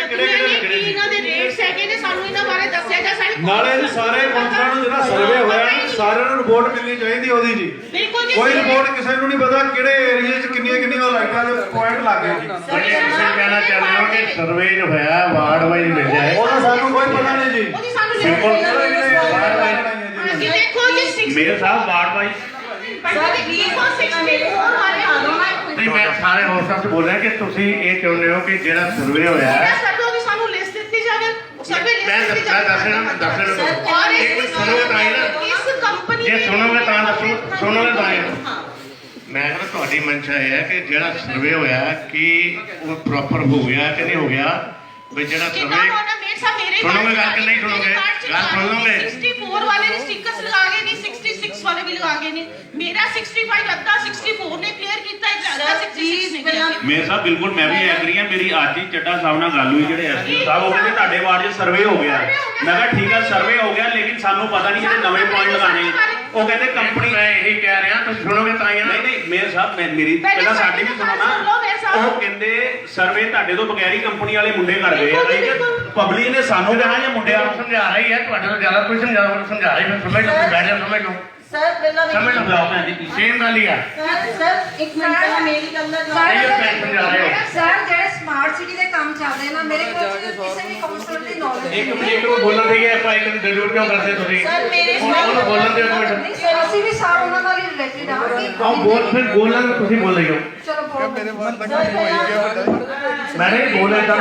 ਕਿਹੜੇ ਲੱਗਣੇ, ਇਹਨਾਂ ਦੇ ਰੇਟਸ ਹੈਗੇ ਨੇ, ਸਾਨੂੰ ਇਹਨਾਂ ਬਾਰੇ ਦੱਸਿਆ ਜਾ। ਨਾਲੇ ਸਾਰੇ ਕੌਂਸਲਰਾਂ ਨੂੰ ਜਿਹੜਾ ਸਰਵੇ ਹੋਇਆ ਸਾਰਿਆਂ ਨੂੰ ਰਿਪੋਰਟ ਮਿਲਣੀ ਚਾਹੀਦੀ ਉਹਦੀ ਜੀ। ਬਿਲਕੁਲ ਜੀ, ਕੋਈ ਰਿਪੋਰਟ ਕਿਸੇ ਨੂੰ ਨਹੀਂ ਪਤਾ ਕਿਹੜੇ ਏਰੀਏ 'ਚ ਕਿੰਨੀਆਂ ਲਾਈਟਾਂ ਦੇ ਪੁਆਇੰਟ ਲੱਗ ਗਏ ਜੀ। ਤੁਸੀਂ ਕਹਿਣਾ ਚਾਹੁੰਦੇ ਹੋ ਕਿ ਸਰਵੇ ਜੋ ਹੋਇਆ ਵਾਰਡ ਵਾਈਜ਼ ਮਿਲਿਆ ਹੈ, ਉਹਦਾ ਸਾਨੂੰ ਕੋਈ ਪਤਾ ਨਹੀਂ ਜੀ। ਉਹਦੀ ਸਾਨੂੰ ਬਿਲਕੁਲ ਵਾਰਡ ਵਾਈਜ਼ ਜੀ ਦੇਖੋ ਜੀ ਮੇਅਰ ਸਾਹਿਬ ਵਾਰਡ ਵਾਈਜ਼ ਸਰ 64 ਵਾਲੇ ਆ ਦੋ ਨਾ ਨਹੀਂ, ਮੈਂ ਸਾਰੇ ਹੋਰ ਸਾਹਿਬ ਤੋਂ ਬੋਲ ਰਿਹਾ ਕਿ ਤੁਸੀਂ ਇਹ ਚਾਹੁੰਦੇ ਹੋ ਕਿ ਜਿਹੜਾ ਸਰਵੇ ਹੋਇਆ ਹੈ, ਸਰ ਉਹ ਵੀ ਸਾਨੂੰ ਲਿਸਟ ਦਿੱਤੀ ਜਾਵੇ, ਸਰਵੇ ਮੈਂ ਲਿਸਟ ਦੱਸ ਰਿਹਾ ਔਰ ਇੱਕ ਸੁਣੋਗੇ ਤਾਂ ਹੀ ਨਾ, ਇਸ ਕੰਪਨੀ ਜੇ ਸੁਣੋਗੇ ਤਾਂ ਦੱਸੋ, ਸੁਣੋਗੇ ਤਾਂ ਹੀ ਨਾ। ਮੈਂ ਕਹਿੰਦਾ ਤੁਹਾਡੀ ਮਨਸ਼ਾ ਇਹ ਹੈ ਕਿ ਜਿਹੜਾ ਸਰਵੇ ਹੋਇਆ ਕਿ ਉਹ ਪ੍ਰੋਪਰ ਹੋ ਗਿਆ ਕਿ ਨਹੀਂ ਹੋ ਗਿਆ, ਵੀ ਜਿਹੜਾ ਕਿੰਨਾ ਸਰਵੇ ਹੋਣਾ ਮੇਰੇ ਸਾਹਿਬ ਮੇਰੇ ਸੁਣੋਗੇ ਗੱਲ ਕਿ ਨਹੀਂ ਸੁਣੋਗੇ, ਗੱਲ ਸੁਣ ਲਓਗੇ। 64 ਵਾਲੇ ਨੇ ਸਟickers ਲਗਾ ਗਏ ਨੇ, 66 ਵਾਲੇ ਵੀ ਲਗਾ ਗਏ ਨੇ, ਮੇਰਾ 65 ਅੱਧਾ 64 ਨੇ ਕਲੀਅਰ ਕੀਤਾ, ਅੱਧਾ 66 ਨੇ ਕਲੀਅਰ ਕੀਤਾ। ਮੇਰੇ ਸਾਹਿਬ ਬਿਲਕੁਲ ਮੈਂ ਵੀ ਐਗਰੀ ਹਾਂ। ਮੇਰੀ ਅੱਜ ਹੀ ਚੱਡਾ ਸਾਹਿਬ ਨਾਲ ਗੱਲ ਹੋਈ, ਜਿਹੜੇ ਐਸਡੀਓ ਸਾਹਿਬ, ਉਹ ਕਹਿੰਦੇ ਤੁਹਾਡੇ ਵਾਰਡ 'ਚ ਸਰਵੇ ਹੋ ਗਿਆ। ਮੈਂ ਕਿਹਾ ਠੀਕ ਹੈ ਸਰਵੇ ਹੋ ਗਿਆ, ਲੇਕਿਨ ਸਾਨੂੰ ਪਤਾ ਨਹੀਂ ਜਿਹੜੇ ਨਵੇਂ ਪੁਆਇੰਟ ਲਗਾਣੇ। ਉਹ ਕਹਿੰਦੇ ਕੰਪਨੀ, ਮੈਂ ਇਹੀ ਕਹਿ ਰਿਹਾ, ਤੁਸੀਂ ਸੁਣੋਗੇ ਤਾਂ ਹੀ ਨਾ। ਨਹੀਂ ਮੇਰੇ ਸਾਹਿਬ ਮੇਰੀ ਪਹਿਲਾਂ ਸਾਡੀ ਵੀ ਸੁਣੋ ਨਾ। ਉਹ ਕਹਿੰਦੇ ਸਰਵੇ ਤੁਹਾਡੇ ਤੋਂ ਬਗੈਰ ਹੀ ਕੰਪਨੀ ਵਾਲੇ ਮੁੰਡੇ ਕਰ ਗਏ ਆ। ਪਬਲਿਕ ਨੇ ਸਾਨੂੰ ਕਹਾ ਜਾਂ ਮੁੰਡਿਆਂ ਨੂੰ ਸਮਝਾ ਰਹੀ ਹੈ, ਤੁਹਾਡੇ ਤੋਂ ਜ਼ਿਆਦਾ ਕੋਈ ਸਮਝਾ ਰਿਹਾ, ਫਿਰ ਸਮਝ ਲਓ, ਬੈਠ ਜਾ ਸਮਝ ਲਓ। ਸਰ ਪਹਿਲਾਂ ਸਮਝ ਲਓ ਭੈਣ ਜੀ ਸੇਮ ਗੱਲ ਹੀ ਆ ਸਰ ਇੱਕ ਮਿੰਟ ਪਹਿਲਾਂ ਮੇਰੀ ਗੱਲ ਦਾ ਜਵਾਬ ਇਹ ਭੈਣ ਸਮਝਾ ਰਹੇ ਹੋ ਸਰ ਜਿਹੜੇ ਸਮਾਰਟ ਸਿਟੀ ਦੇ ਕੰਮ ਚੱਲਦੇ ਨਾ ਮੇਰੇ ਕੋਲ ਕਿਸੇ ਵੀ ਕਾਉਂਸਲਰ ਦੀ ਨੌਲੇਜ ਇੱਕ ਮਿੰਟ ਨੂੰ ਬੋਲਣ ਦੇਈਏ ਆਪਾਂ ਇੱਕ ਮਿੰਟ ਡਿਲੀਟ ਕਿਉਂ ਕਰਦੇ ਤੁਸੀਂ ਸਰ ਮੇਰੇ ਉਹਨੂੰ ਬੋਲਣ ਦਿਓ ਇੱਕ ਮਿੰਟ ਸਰ ਅਸੀਂ ਵੀ ਸਾਰ ਉਹਨਾਂ ਨਾਲ ਹੀ ਰਿਲੇਟਡ ਆ ਆਓ ਬੋਲ ਫਿਰ ਬੋਲਣ ਤੁਸੀਂ ਬੋਲੇ ਜਾਓ ਚਲੋ ਬੋਲੋ ਮੈਂ ਨਹੀਂ ਬੋਲੇ ਤਾਂ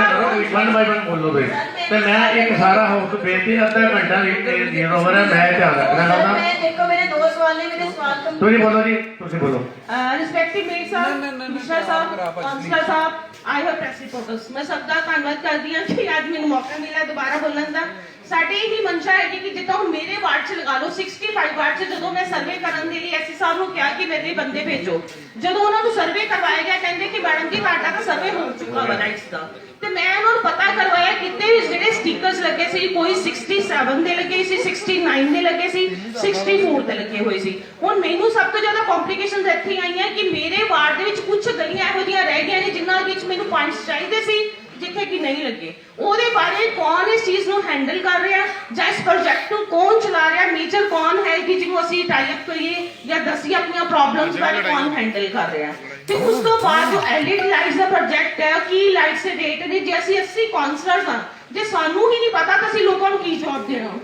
ਵਨ ਬਾਈ ਵਨ ਬੋਲੋ ਬਈ ਤੇ ਮੈਂ ਇੱਕ ਸਾਰਾ ਹਾਊਸ ਬੇਨਤੀ ਅੱਧਾ ਘੰਟਾ ਵੀ ਓਵਰ ਹੈ ਮੈਂ ਧਿਆਨ ਰੱਖਣਾ ਚਾਹੁੰਦਾ ਮੈਂ ਦੇਖੋ ਮੇਰੇ ਦੋ ਸਵਾਲ ਨੇ ਮੇਰੇ ਸਵਾਲ ਤੋਂ ਤੁਸੀਂ ਬੋਲੋ ਜੀ ਤੁਸੀਂ ਬੋਲੋ respective made Sahib Mishra Sahib councillor Sahib I have press reporters ਮੈਂ ਸਭ ਦਾ ਧੰਨਵਾਦ ਕਰਦੀ ਹਾਂ ਕਿ ਅੱਜ ਮੈਨੂੰ ਮੌਕਾ ਮਿਲਿਆ ਦੁਬਾਰਾ ਬੋਲਣ ਦਾ ਸਾਡੀ ਹੀ ਮਨਸ਼ਾ ਹੈ ਕਿ ਜਿੱਦਾਂ ਹੁਣ ਮੇਰੇ ਵਾਰਡ 'ਚ ਲਗਾ ਲਓ 65 ਵਾਰਡ 'ਚ ਜਦੋਂ ਮੈਂ ਸਰਵੇ ਕਰਨ ਦੇ ਲਈ ਐਸਸੀ ਸਾਹਿਬ ਨੂੰ ਕਿਹਾ ਕਿ ਮੇਰੇ ਬੰਦੇ ਭੇਜੋ ਜਦੋਂ ਉਹਨਾਂ ਨੂੰ ਸਰਵੇ ਕਰਵਾਇਆ ਗਿਆ ਕਹਿੰਦੇ ਕਿ ਮੈਡਮ ਜੀ ਤੁਹਾਡਾ ਤਾਂ ਸਰਵੇ ਹੋ ਚੁੱਕਾ ਵਾ ਰਾਈਟਸ ਦਾ ਤੇ ਮੈਂ ਉਹਨਾਂ ਨੂੰ ਪਤਾ ਕਰਵਾਇਆ ਕਿਤੇ ਵੀ ਜਿਹੜੇ ਸਟickers ਲੱਗੇ ਸੀ ਕੋਈ 67 ਦੇ ਲੱਗੇ ਸੀ 69 ਦੇ ਲੱਗੇ ਸੀ 64 ਦੇ ਲੱਗੇ ਹੋਏ ਸੀ ਹੁਣ ਮੈਨੂੰ ਸਭ ਤੋਂ ਜ਼ਿਆਦਾ ਕੰਪਲਿਕੇਸ਼ਨਸ ਇੱਥੇ ਆਈਆਂ ਕਿ ਮੇਰੇ ਵਾਰਡ ਦੇ ਵਿੱਚ ਕੁਝ ਗਲੀਆਂ ਇਹੋ ਜਿਹੀਆਂ ਰਹਿ ਗਈਆਂ ਨੇ ਜਿਨ੍ਹਾਂ ਵਿੱਚ ਮੈਨੂੰ ਪੁਆਇੰਟਸ ਚਾਹੀਦੇ ਸੀ ਜਿੱਥੇ ਕਿ ਨਹੀਂ ਲੱਗੇ ਉਹਦੇ ਬਾਰੇ ਕੌਣ ਇਸ ਚੀਜ਼ ਨੂੰ ਹੈਂਡਲ ਕਰ ਰਿਹਾ ਜਾਂ ਇਸ ਪ੍ਰੋਜੈਕਟ ਨੂੰ ਕੌਣ ਚਲਾ ਰਿਹਾ ਮੇਜਰ ਕੌਣ ਹੈ ਕਿ ਜਿਹਨੂੰ ਅਸੀਂ ਟਾਈ ਅਪ ਕਰੀਏ ਜਾਂ ਦੱਸੀਏ ਆਪਣੀਆਂ ਪ੍ਰੋਬਲਮਸ ਬਾਰੇ ਕੌਣ ਹੈਂਡਲ ਕਰ ਰਿਹਾ ਤੇ ਉਸ ਤੋਂ ਬਾਅਦ ਜੋ LED ਲਾਈਟਸ ਦਾ ਪ੍ਰੋਜੈਕਟ ਹੈ ਕੀ ਲਾਈਟਸ ਦੇ ਰੇਟ ਨੇ ਜੇ ਅਸੀਂ 80 ਕਾਉਂਸਲਰਸ ਹਾਂ ਜੇ ਸਾਨੂੰ ਹੀ ਨਹੀਂ ਪਤਾ ਤਾਂ ਅਸੀਂ ਲੋਕਾਂ ਨੂੰ ਕੀ ਜਵਾਬ ਦੇਣਾ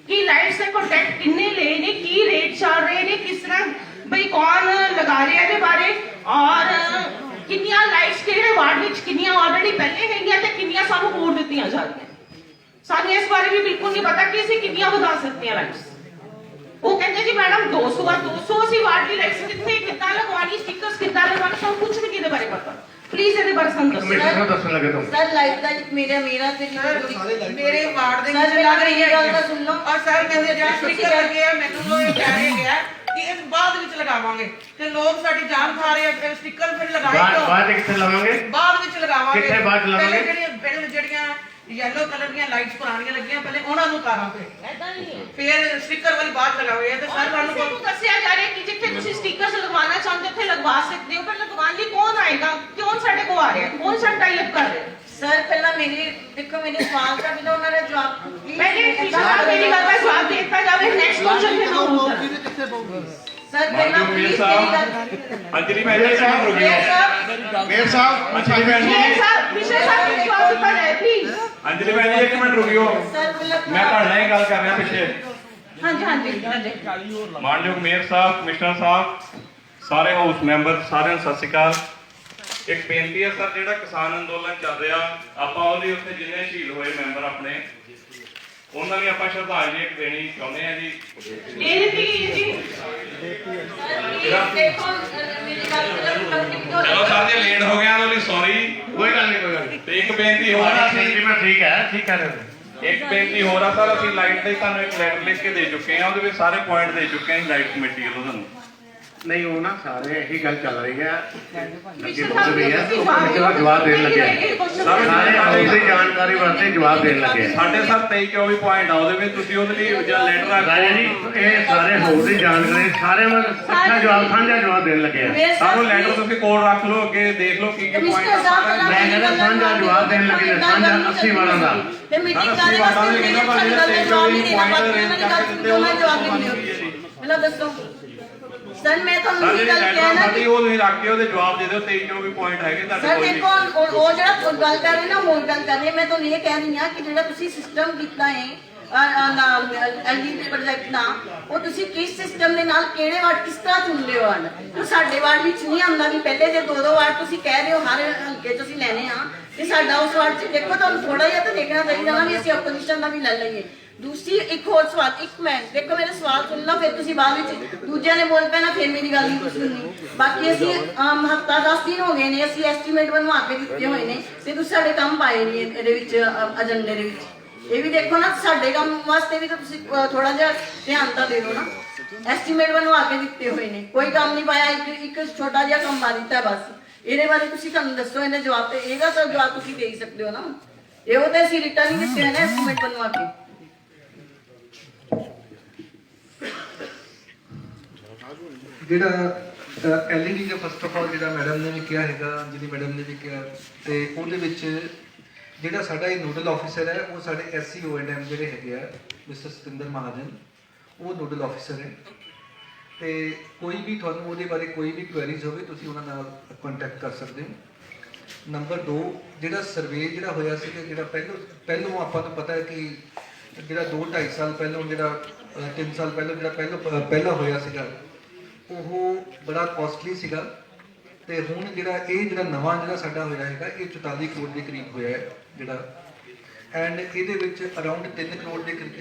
ਕਿ ਲਾਈਟਸ ਦੇ ਪ੍ਰੋਜੈਕਟ ਕਿੰਨੇ ਲਏ ਨੇ ਕੀ ਰੇਟ ਚੱਲ ਰਹੇ ਨੇ ਕਿਸ ਤਰ੍ਹਾਂ ਬਈ ਕੌਣ ਲਗਾ ਰਿਹਾ ਇਹਦੇ ਬਾਰੇ ਔਰ ਕਿੰਨੀਆਂ ਲਾਈਟਸ ਕਿਹੜੇ ਵਾਰਡ ਵਿੱਚ ਕਿੰਨੀਆਂ ਆਲਰੇਡੀ ਪਹਿਲੇ ਹੈਗੀਆਂ ਤੇ ਕਿੰਨੀਆਂ ਸਾਨੂੰ ਹੋਰ ਦਿੱਤੀਆਂ ਜਾ ਰਹੀਆਂ ਸਾਨੂੰ ਇਸ ਬਾਰੇ ਵੀ ਬਿਲਕੁਲ ਨਹੀਂ ਪਤਾ ਕਿ ਅਸੀਂ ਕਿੰਨੀਆਂ ਵਧਾ ਸਕਦੇ ਹਾਂ ਲਾਈਟਸ ਉਹ ਕਹਿੰਦੇ ਜੀ ਮੈਡਮ 200 ਆ 200 ਅਸੀਂ ਵਾਰਡ ਦੀ ਲਾਈਟਸ ਕਿੱਥੇ ਕਿੱਦਾਂ ਲਗਵਾਣੀ ਸਟickers ਕਿੱਦਾਂ ਲਗਵਾਣੀ ਸਾਨੂੰ ਕੁਝ ਵੀ ਕਿਹਦੇ ਬਾਰੇ ਪਤਾ ਪਲੀਜ਼ ਇਹਦੇ ਬਾਰੇ ਸਾਨੂੰ ਦੱਸੋ ਮੈਨੂੰ ਦੱਸਣ ਲੱਗੇ ਤੁਮ ਸਰ ਲਾਈਟ ਦਾ ਮੇਰਾ ਤੇ ਮੇਰੇ ਵਾਰਡ ਦੇ ਸਰ ਵਿੱਚ ਲੱਗ ਰਹੀ ਹੈ ਗੱਲ ਤਾਂ ਸੁਣ ਲਓ ਔਰ ਸਰ ਕਹਿੰਦੇ ਜਾਂ ਸਟicker ਲੱਗੇ ਆ ਮੈਨੂੰ ਉਹ ਕਹਿ ਰਿਹਾ ਕਿ ਇਸ ਬਾਅਦ ਵਿੱਚ ਲਗਾਵਾਂਗੇ ਤੇ ਲੋਕ ਸਾਡੀ ਜਾਨ ਖਾ ਰਹੇ ਆ ਸਟicker ਫਿਰ ਲਗਾਏ ਕਿਉਂ ਬਾਅਦ ਕਿੱਥੇ ਲਾਵਾਂਗੇ ਬਾਅਦ ਵਿੱਚ ਲਗਾਵਾਂਗੇ ਕਿੱਥੇ ਬਾਅਦ ਲਾਵਾਂਗੇ ਜਿਹੜੀਆਂ ਯੈਲੋ ਕਲਰ ਦੀਆਂ ਲਾਈਟਸ ਪੁਰਾਣੀਆਂ ਲੱਗੀਆਂ ਪਹਿਲੇ ਉਹਨਾਂ ਨੂੰ ਕਰਾਂਗੇ ਐਦਾਂ ਨਹੀਂ ਹੈ ਫਿਰ ਸਟicker ਵਾਲੀ ਬਾਅਦ ਲਗਾਓਗੇ ਤੇ ਸਰ ਤੁਹਾਨੂੰ ਦੱਸਿਆ ਜਾ ਰਿਹਾ ਕਿ ਜਿੱਥੇ ਤੁਸੀਂ ਸਟickers ਲਗਵਾਉਣਾ ਚਾਹੁੰਦੇ ਉੱਥੇ ਲਗਵਾ ਸਕਦੇ ਹੋ ਪਰ ਲਗਵਾਉਣ ਲਈ ਕੌਣ ਆਏਗਾ ਕਿਉਂ ਸਾਡੇ ਕੋਲ ਆ ਰਿਹਾ ਕੌਣ ਸਾਡਾ ਟਾਈ ਅਪ ਕਰ ਰਿਹਾ ਸਰ ਪਹਿਲਾਂ ਦੇਖੋ ਮੇਰੇ ਸਵਾਲ ਦਾ ਬਿਨਾਂ ਉਹਨਾਂ ਨੇ ਜਵਾਬ ਪਹਿਲੇ ਟੀਚਰ ਮੇਰੀ ਗੱਲ ਦਾ ਜਵਾਬ ਦੇ ਦਿੱਤਾ ਜਾਵੇ ਨੈਕਸਟ ਕੁਐਸਚਨ ਫਿਰ ਮੈਂ ਹੋਊਗਾ ਸਰ ਪਹਿਲਾਂ ਪਲੀਜ਼ ਮੇਰੀ ਗੱਲ ਅੰਜਲੀ ਮੈਂ ਇਹ ਸਾਹਿਬ ਰੁਕ ਜਾਓ ਮੇਰ ਸਾਹਿਬ ਅੰਜਲੀ ਭੈਣ ਜੀ ਵਿਸ਼ੇ ਸਾਹਿਬ ਨੂੰ ਜਵਾਬ ਦਿੱਤਾ ਜਾਏ ਪਲੀਜ਼ ਅੰਜਲੀ ਭੈਣ ਜੀ ਇੱਕ ਮਿੰਟ ਰੁਕਿਓ ਸਰ ਪਹਿਲਾਂ ਮੈਂ ਤੁਹਾਡੇ ਨਾਲ ਇਹ ਗੱਲ ਕਰ ਰਿਹਾ ਪਿੱਛੇ ਹਾਂਜੀ ਮਾਨਯੋਗ ਮੇਅਰ ਸਾਹਿਬ ਕਮਿਸ਼ਨਰ ਸਾਹਿਬ ਸਾਰੇ ਹਾਊਸ ਮੈਂਬਰ ਸਾਰਿਆਂ ਨੂੰ ਸਤਿ ਸ਼੍ਰੀ ਅਕਾਲ ਇੱਕ ਬੇਨਤੀ ਹੈ ਸਰ ਜਿਹੜਾ ਕਿਸਾਨ ਅੰਦੋਲਨ ਚੱਲ ਰਿਹਾ ਆਪਾਂ ਉਹਦੇ ਉੱਤੇ ਜਿੰਨੇ ਸ਼ਹੀਦ ਹੋਏ ਮੈਂਬਰ ਆਪਣੇ ਉਹਨਾਂ ਨੂੰ ਆਪਾਂ ਸ਼ਰਧਾਂਜਲੀ ਇੱਕ ਦੇਣੀ ਚਾਹੁੰਦੇ ਹਾਂ ਜੀ ਇਹ ਜੀ ਦੇਖੋ ਮੇਰੀ ਗੱਲ ਚਲੋ ਸਰ ਜੇ ਲੇਟ ਹੋ ਗਿਆ ਉਹਦੇ ਲਈ ਸੌਰੀ ਕੋਈ ਗੱਲ ਨਹੀਂ ਤੇ ਇੱਕ ਬੇਨਤੀ ਹੋਰ ਆ ਮੈਂ ਠੀਕ ਹੈ ਇੱਕ ਬੇਨਤੀ ਹੋਰ ਆ ਸਰ ਅਸੀਂ ਲਾਈਟ ਦੇ ਤੁਹਾਨੂੰ ਇੱਕ ਲੈਟਰ ਲਿਖ ਕੇ ਦੇ ਚੁੱਕੇ ਹਾਂ ਉਹਦੇ ਵਿੱਚ ਸਾਰੇ ਪੁਆਇੰਟ ਦੇ ਚੁੱਕੇ ਹਾਂ ਲਾਈਟ ਕਮੇਟੀ ਵੱਲੋਂ ਤੁਹਾਨੂੰ ਨਹੀਂ ਉਹ ਨਾ ਸਾਰੇ ਇਹੀ ਗੱਲ ਚੱਲ ਰਹੀ ਹੈ ਵਿਸ਼ੇ ਸਾਹਿਬ ਜਵਾਬ ਦੇਣ ਲੱਗੇ ਸਾਰੇ ਹਾਊਸ ਦੀ ਜਾਣਕਾਰੀ ਵਾਸਤੇ ਜਵਾਬ ਦੇਣ ਲੱਗੇ ਸਾਡੇ ਸਰ 23-24 ਪੁਆਇੰਟ ਆ ਉਹਦੇ ਵਿੱਚ ਤੁਸੀਂ ਉਹਦੇ ਲਈ ਜਾਂ ਲੈਟਰ ਰਾਜਾ ਜੀ ਇਹ ਸਾਰੇ ਹਾਊਸ ਦੀ ਜਾਣਕਾਰੀ ਸਾਰੇ ਮੈਂ ਇਕੱਠਾ ਜਵਾਬ ਸਾਂਝਾ ਜਵਾਬ ਦੇਣ ਲੱਗੇ ਸਾਨੂੰ ਲੈਟਰ ਤੁਸੀਂ ਕੋਲ ਰੱਖ ਲਓ ਅੱਗੇ ਦੇਖ ਲਓ ਕੀ ਪੁਆਇੰਟ ਆ ਮੈਂ ਕਹਿੰਦਾ ਸਾਂਝਾ ਜਵਾਬ ਦੇਣ ਲੱਗੇ ਨੇ ਸਾਂਝਾ 80 ਵਾਲਾਂ ਦਾ ਤੇ ਮੀਟਿੰਗ ਕਰਨ ਵਾਸਤੇ ਮੇਰੇ ਜਵਾਬ ਨਹੀਂ ਦੇਣਾ ਬਾਕੀ ਉਹਨਾਂ ਦੀ ਗੱਲ ਸੁਣੋ ਮੈਂ ਜਵਾਬ ਨਹੀਂ ਦਿਓ ਪਹਿਲਾਂ ਦੱਸੋ ਸਰ ਮੈਂ ਤੁਹਾਨੂੰ ਇਹ ਗੱਲ ਕਿਹਾ ਨਾ ਕਿ ਉਹ ਤੁਸੀਂ ਰੱਖ ਕੇ ਉਹਦੇ ਜਵਾਬ ਦੇ ਦਿਓ 23-24 ਪੁਆਇੰਟ ਹੈਗੇ ਤੁਹਾਡੇ ਸਰ ਕੋਲ ਦੇਖੋ ਉਹ ਜਿਹੜਾ ਗੱਲ ਕਰ ਰਹੇ ਨਾ ਹੋਰ ਗੱਲ ਕਰ ਰਹੇ ਮੈਂ ਤੁਹਾਨੂੰ ਇਹ ਕਹਿ ਰਹੀ ਹਾਂ ਕਿ ਜਿਹੜਾ ਤੁਸੀਂ ਸਿਸਟਮ ਕੀਤਾ ਹੈ ਐਲਡੀ ਪ੍ਰੋਜੈਕਟ ਦਾ ਉਹ ਤੁਸੀਂ ਕਿਸ ਸਿਸਟਮ ਦੇ ਨਾਲ ਕਿਹੜੇ ਵਾਰਡ ਕਿਸ ਤਰ੍ਹਾਂ ਚੁਣਦੇ ਹੋ ਹਨ ਤੇ ਸਾਡੇ ਵਾਰਡ ਵਿੱਚ ਨਹੀਂ ਆਉਂਦਾ ਵੀ ਪਹਿਲੇ ਜੇ 2-2 ਵਾਰਡ ਤੁਸੀਂ ਕਹਿ ਰਹੇ ਹੋ ਹਰ ਹਲਕੇ 'ਚ ਅਸੀਂ ਲੈਣੇ ਆ ਤੇ ਸਾਡਾ ਉਸ ਵਾਰਡ 'ਚ ਦੇਖੋ ਤੁਹਾਨੂੰ ਥੋੜਾ ਜਿਹਾ ਤਾਂ ਦੇਖਣਾ ਚਾਹੀਦਾ ਨਾ ਵੀ ਅਸੀਂ ਆਪੋਜੀਸ਼ਨ ਦਾ ਵੀ ਲੈ ਲਈਏ ਦੂਸਰੀ ਇੱਕ ਹੋਰ ਸਵਾਲ ਇੱਕ ਮਿੰਟ ਦੇਖੋ ਮੇਰੇ ਸਵਾਲ ਸੁਣ ਲਓ ਫਿਰ ਤੁਸੀਂ ਬਾਅਦ ਵਿੱਚ ਦੂਜਿਆਂ ਨੇ ਬੋਲ ਪੈਣਾ ਫਿਰ ਮੇਰੀ ਗੱਲ ਨਹੀਂ ਸੁਣਨੀ ਬਾਕੀ ਅਸੀਂ ਹਫਤਾ 10 ਦਿਨ ਹੋ ਗਏ ਨੇ ਅਸੀਂ ਐਸਟੀਮੇਟ ਬਣਵਾ ਕੇ ਦਿੱਤੇ ਹੋਏ ਨੇ ਤੇ ਤੁਸੀਂ ਸਾਡੇ ਕੰਮ ਪਾਏ ਨਹੀਂ ਇਹਦੇ ਵਿੱਚ ਏਜੰਡੇ ਦੇ ਵਿੱਚ ਇਹ ਵੀ ਦੇਖੋ ਨਾ ਸਾਡੇ ਕੰਮ ਵਾਸਤੇ ਵੀ ਤਾਂ ਤੁਸੀਂ ਥੋੜਾ ਜਿਹਾ ਧਿਆਨ ਤਾਂ ਦੇ ਦਿਓ ਨਾ ਐਸਟੀਮੇਟ ਬਣਵਾ ਕੇ ਦਿੱਤੇ ਹੋਏ ਨੇ ਕੋਈ ਕੰਮ ਨਹੀਂ ਪਾਇਆ ਇੱਕ ਛੋਟਾ ਜਿਹਾ ਕੰਮ ਪਾ ਦਿੱਤਾ ਬਸ ਇਹਦੇ ਬਾਰੇ ਤੁਸੀਂ ਸਾਨੂੰ ਦੱਸੋ ਇਹਦੇ ਜਵਾਬ ਤੇ ਇਹਦਾ ਤਾਂ ਜਵਾਬ ਤੁਸੀਂ ਦੇ ਹੀ ਸਕਦੇ ਹੋ ਨਾ ਇਹੋ ਤੇ ਅਸੀਂ ਰਿਟਰਨ ਹੀ ਦਿੱਤੇ ਹੋਏ ਨੇ ਐਸਟੀਮੇਟ ਬਣਵਾ ਕੇ ਜਿਹੜਾ LED the first of all ਜਿਹੜਾ ਮੈਡਮ ਨੇ ਵੀ ਕਿਹਾ ਹੈਗਾ ਜਿਹਦੀ ਮੈਡਮ ਨੇ ਵੀ ਕਿਹਾ ਤੇ ਉਹਦੇ ਵਿੱਚ ਜਿਹੜਾ ਸਾਡਾ ਇਹ ਨੋਡਲ ਆਫੀਸਰ ਹੈ ਉਹ ਸਾਡੇ SCONM ਜਿਹੜੇ ਹੈਗੇ ਆ ਮਿਸਟਰ ਸਤਿੰਦਰ ਮਹਾਜਨ ਉਹ ਨੋਡਲ ਆਫੀਸਰ ਹੈ ਤੇ ਕੋਈ ਵੀ ਤੁਹਾਨੂੰ ਉਹਦੇ ਬਾਰੇ ਕੋਈ ਵੀ ਕੁਐਰੀਜ਼ ਹੋਵੇ ਤੁਸੀਂ ਉਹਨਾਂ ਨਾਲ ਕੰਟੈਕਟ ਕਰ ਸਕਦੇ ਹੋ। ਨੰਬਰ 2, ਜਿਹੜਾ ਸਰਵੇ ਜਿਹੜਾ ਹੋਇਆ ਸੀ, ਜਿਹੜਾ ਪਹਿਲੋਂ ਆਪਾਂ ਨੂੰ ਪਤਾ ਹੈ ਕਿ ਜਿਹੜਾ 2-2.5 ਸਾਲ ਪਹਿਲਾਂ, ਜਿਹੜਾ 3 ਸਾਲ ਪਹਿਲਾਂ ਜਿਹੜਾ ਪਹਿਲਾਂ ਹੋਇਆ ਸੀਗਾ ਉਹ ਬੜਾ ਕਾਸਟਲੀ ਸੀਗਾ, ਤੇ ਹੁਣ ਜਿਹੜਾ ਨਵਾਂ ਜਿਹੜਾ ਸਾਡਾ ਹੋਇਆ ਹੈਗਾ ਇਹ 44 ਕਰੋੜ ਦੇ ਕਰੀਬ ਹੋਇਆ ਹੈ ਜਿਹੜਾ, ਐਂਡ ਇਹਦੇ ਵਿੱਚ ਅਰਾਊਂਡ 3 ਕਰੋੜ ਦੇ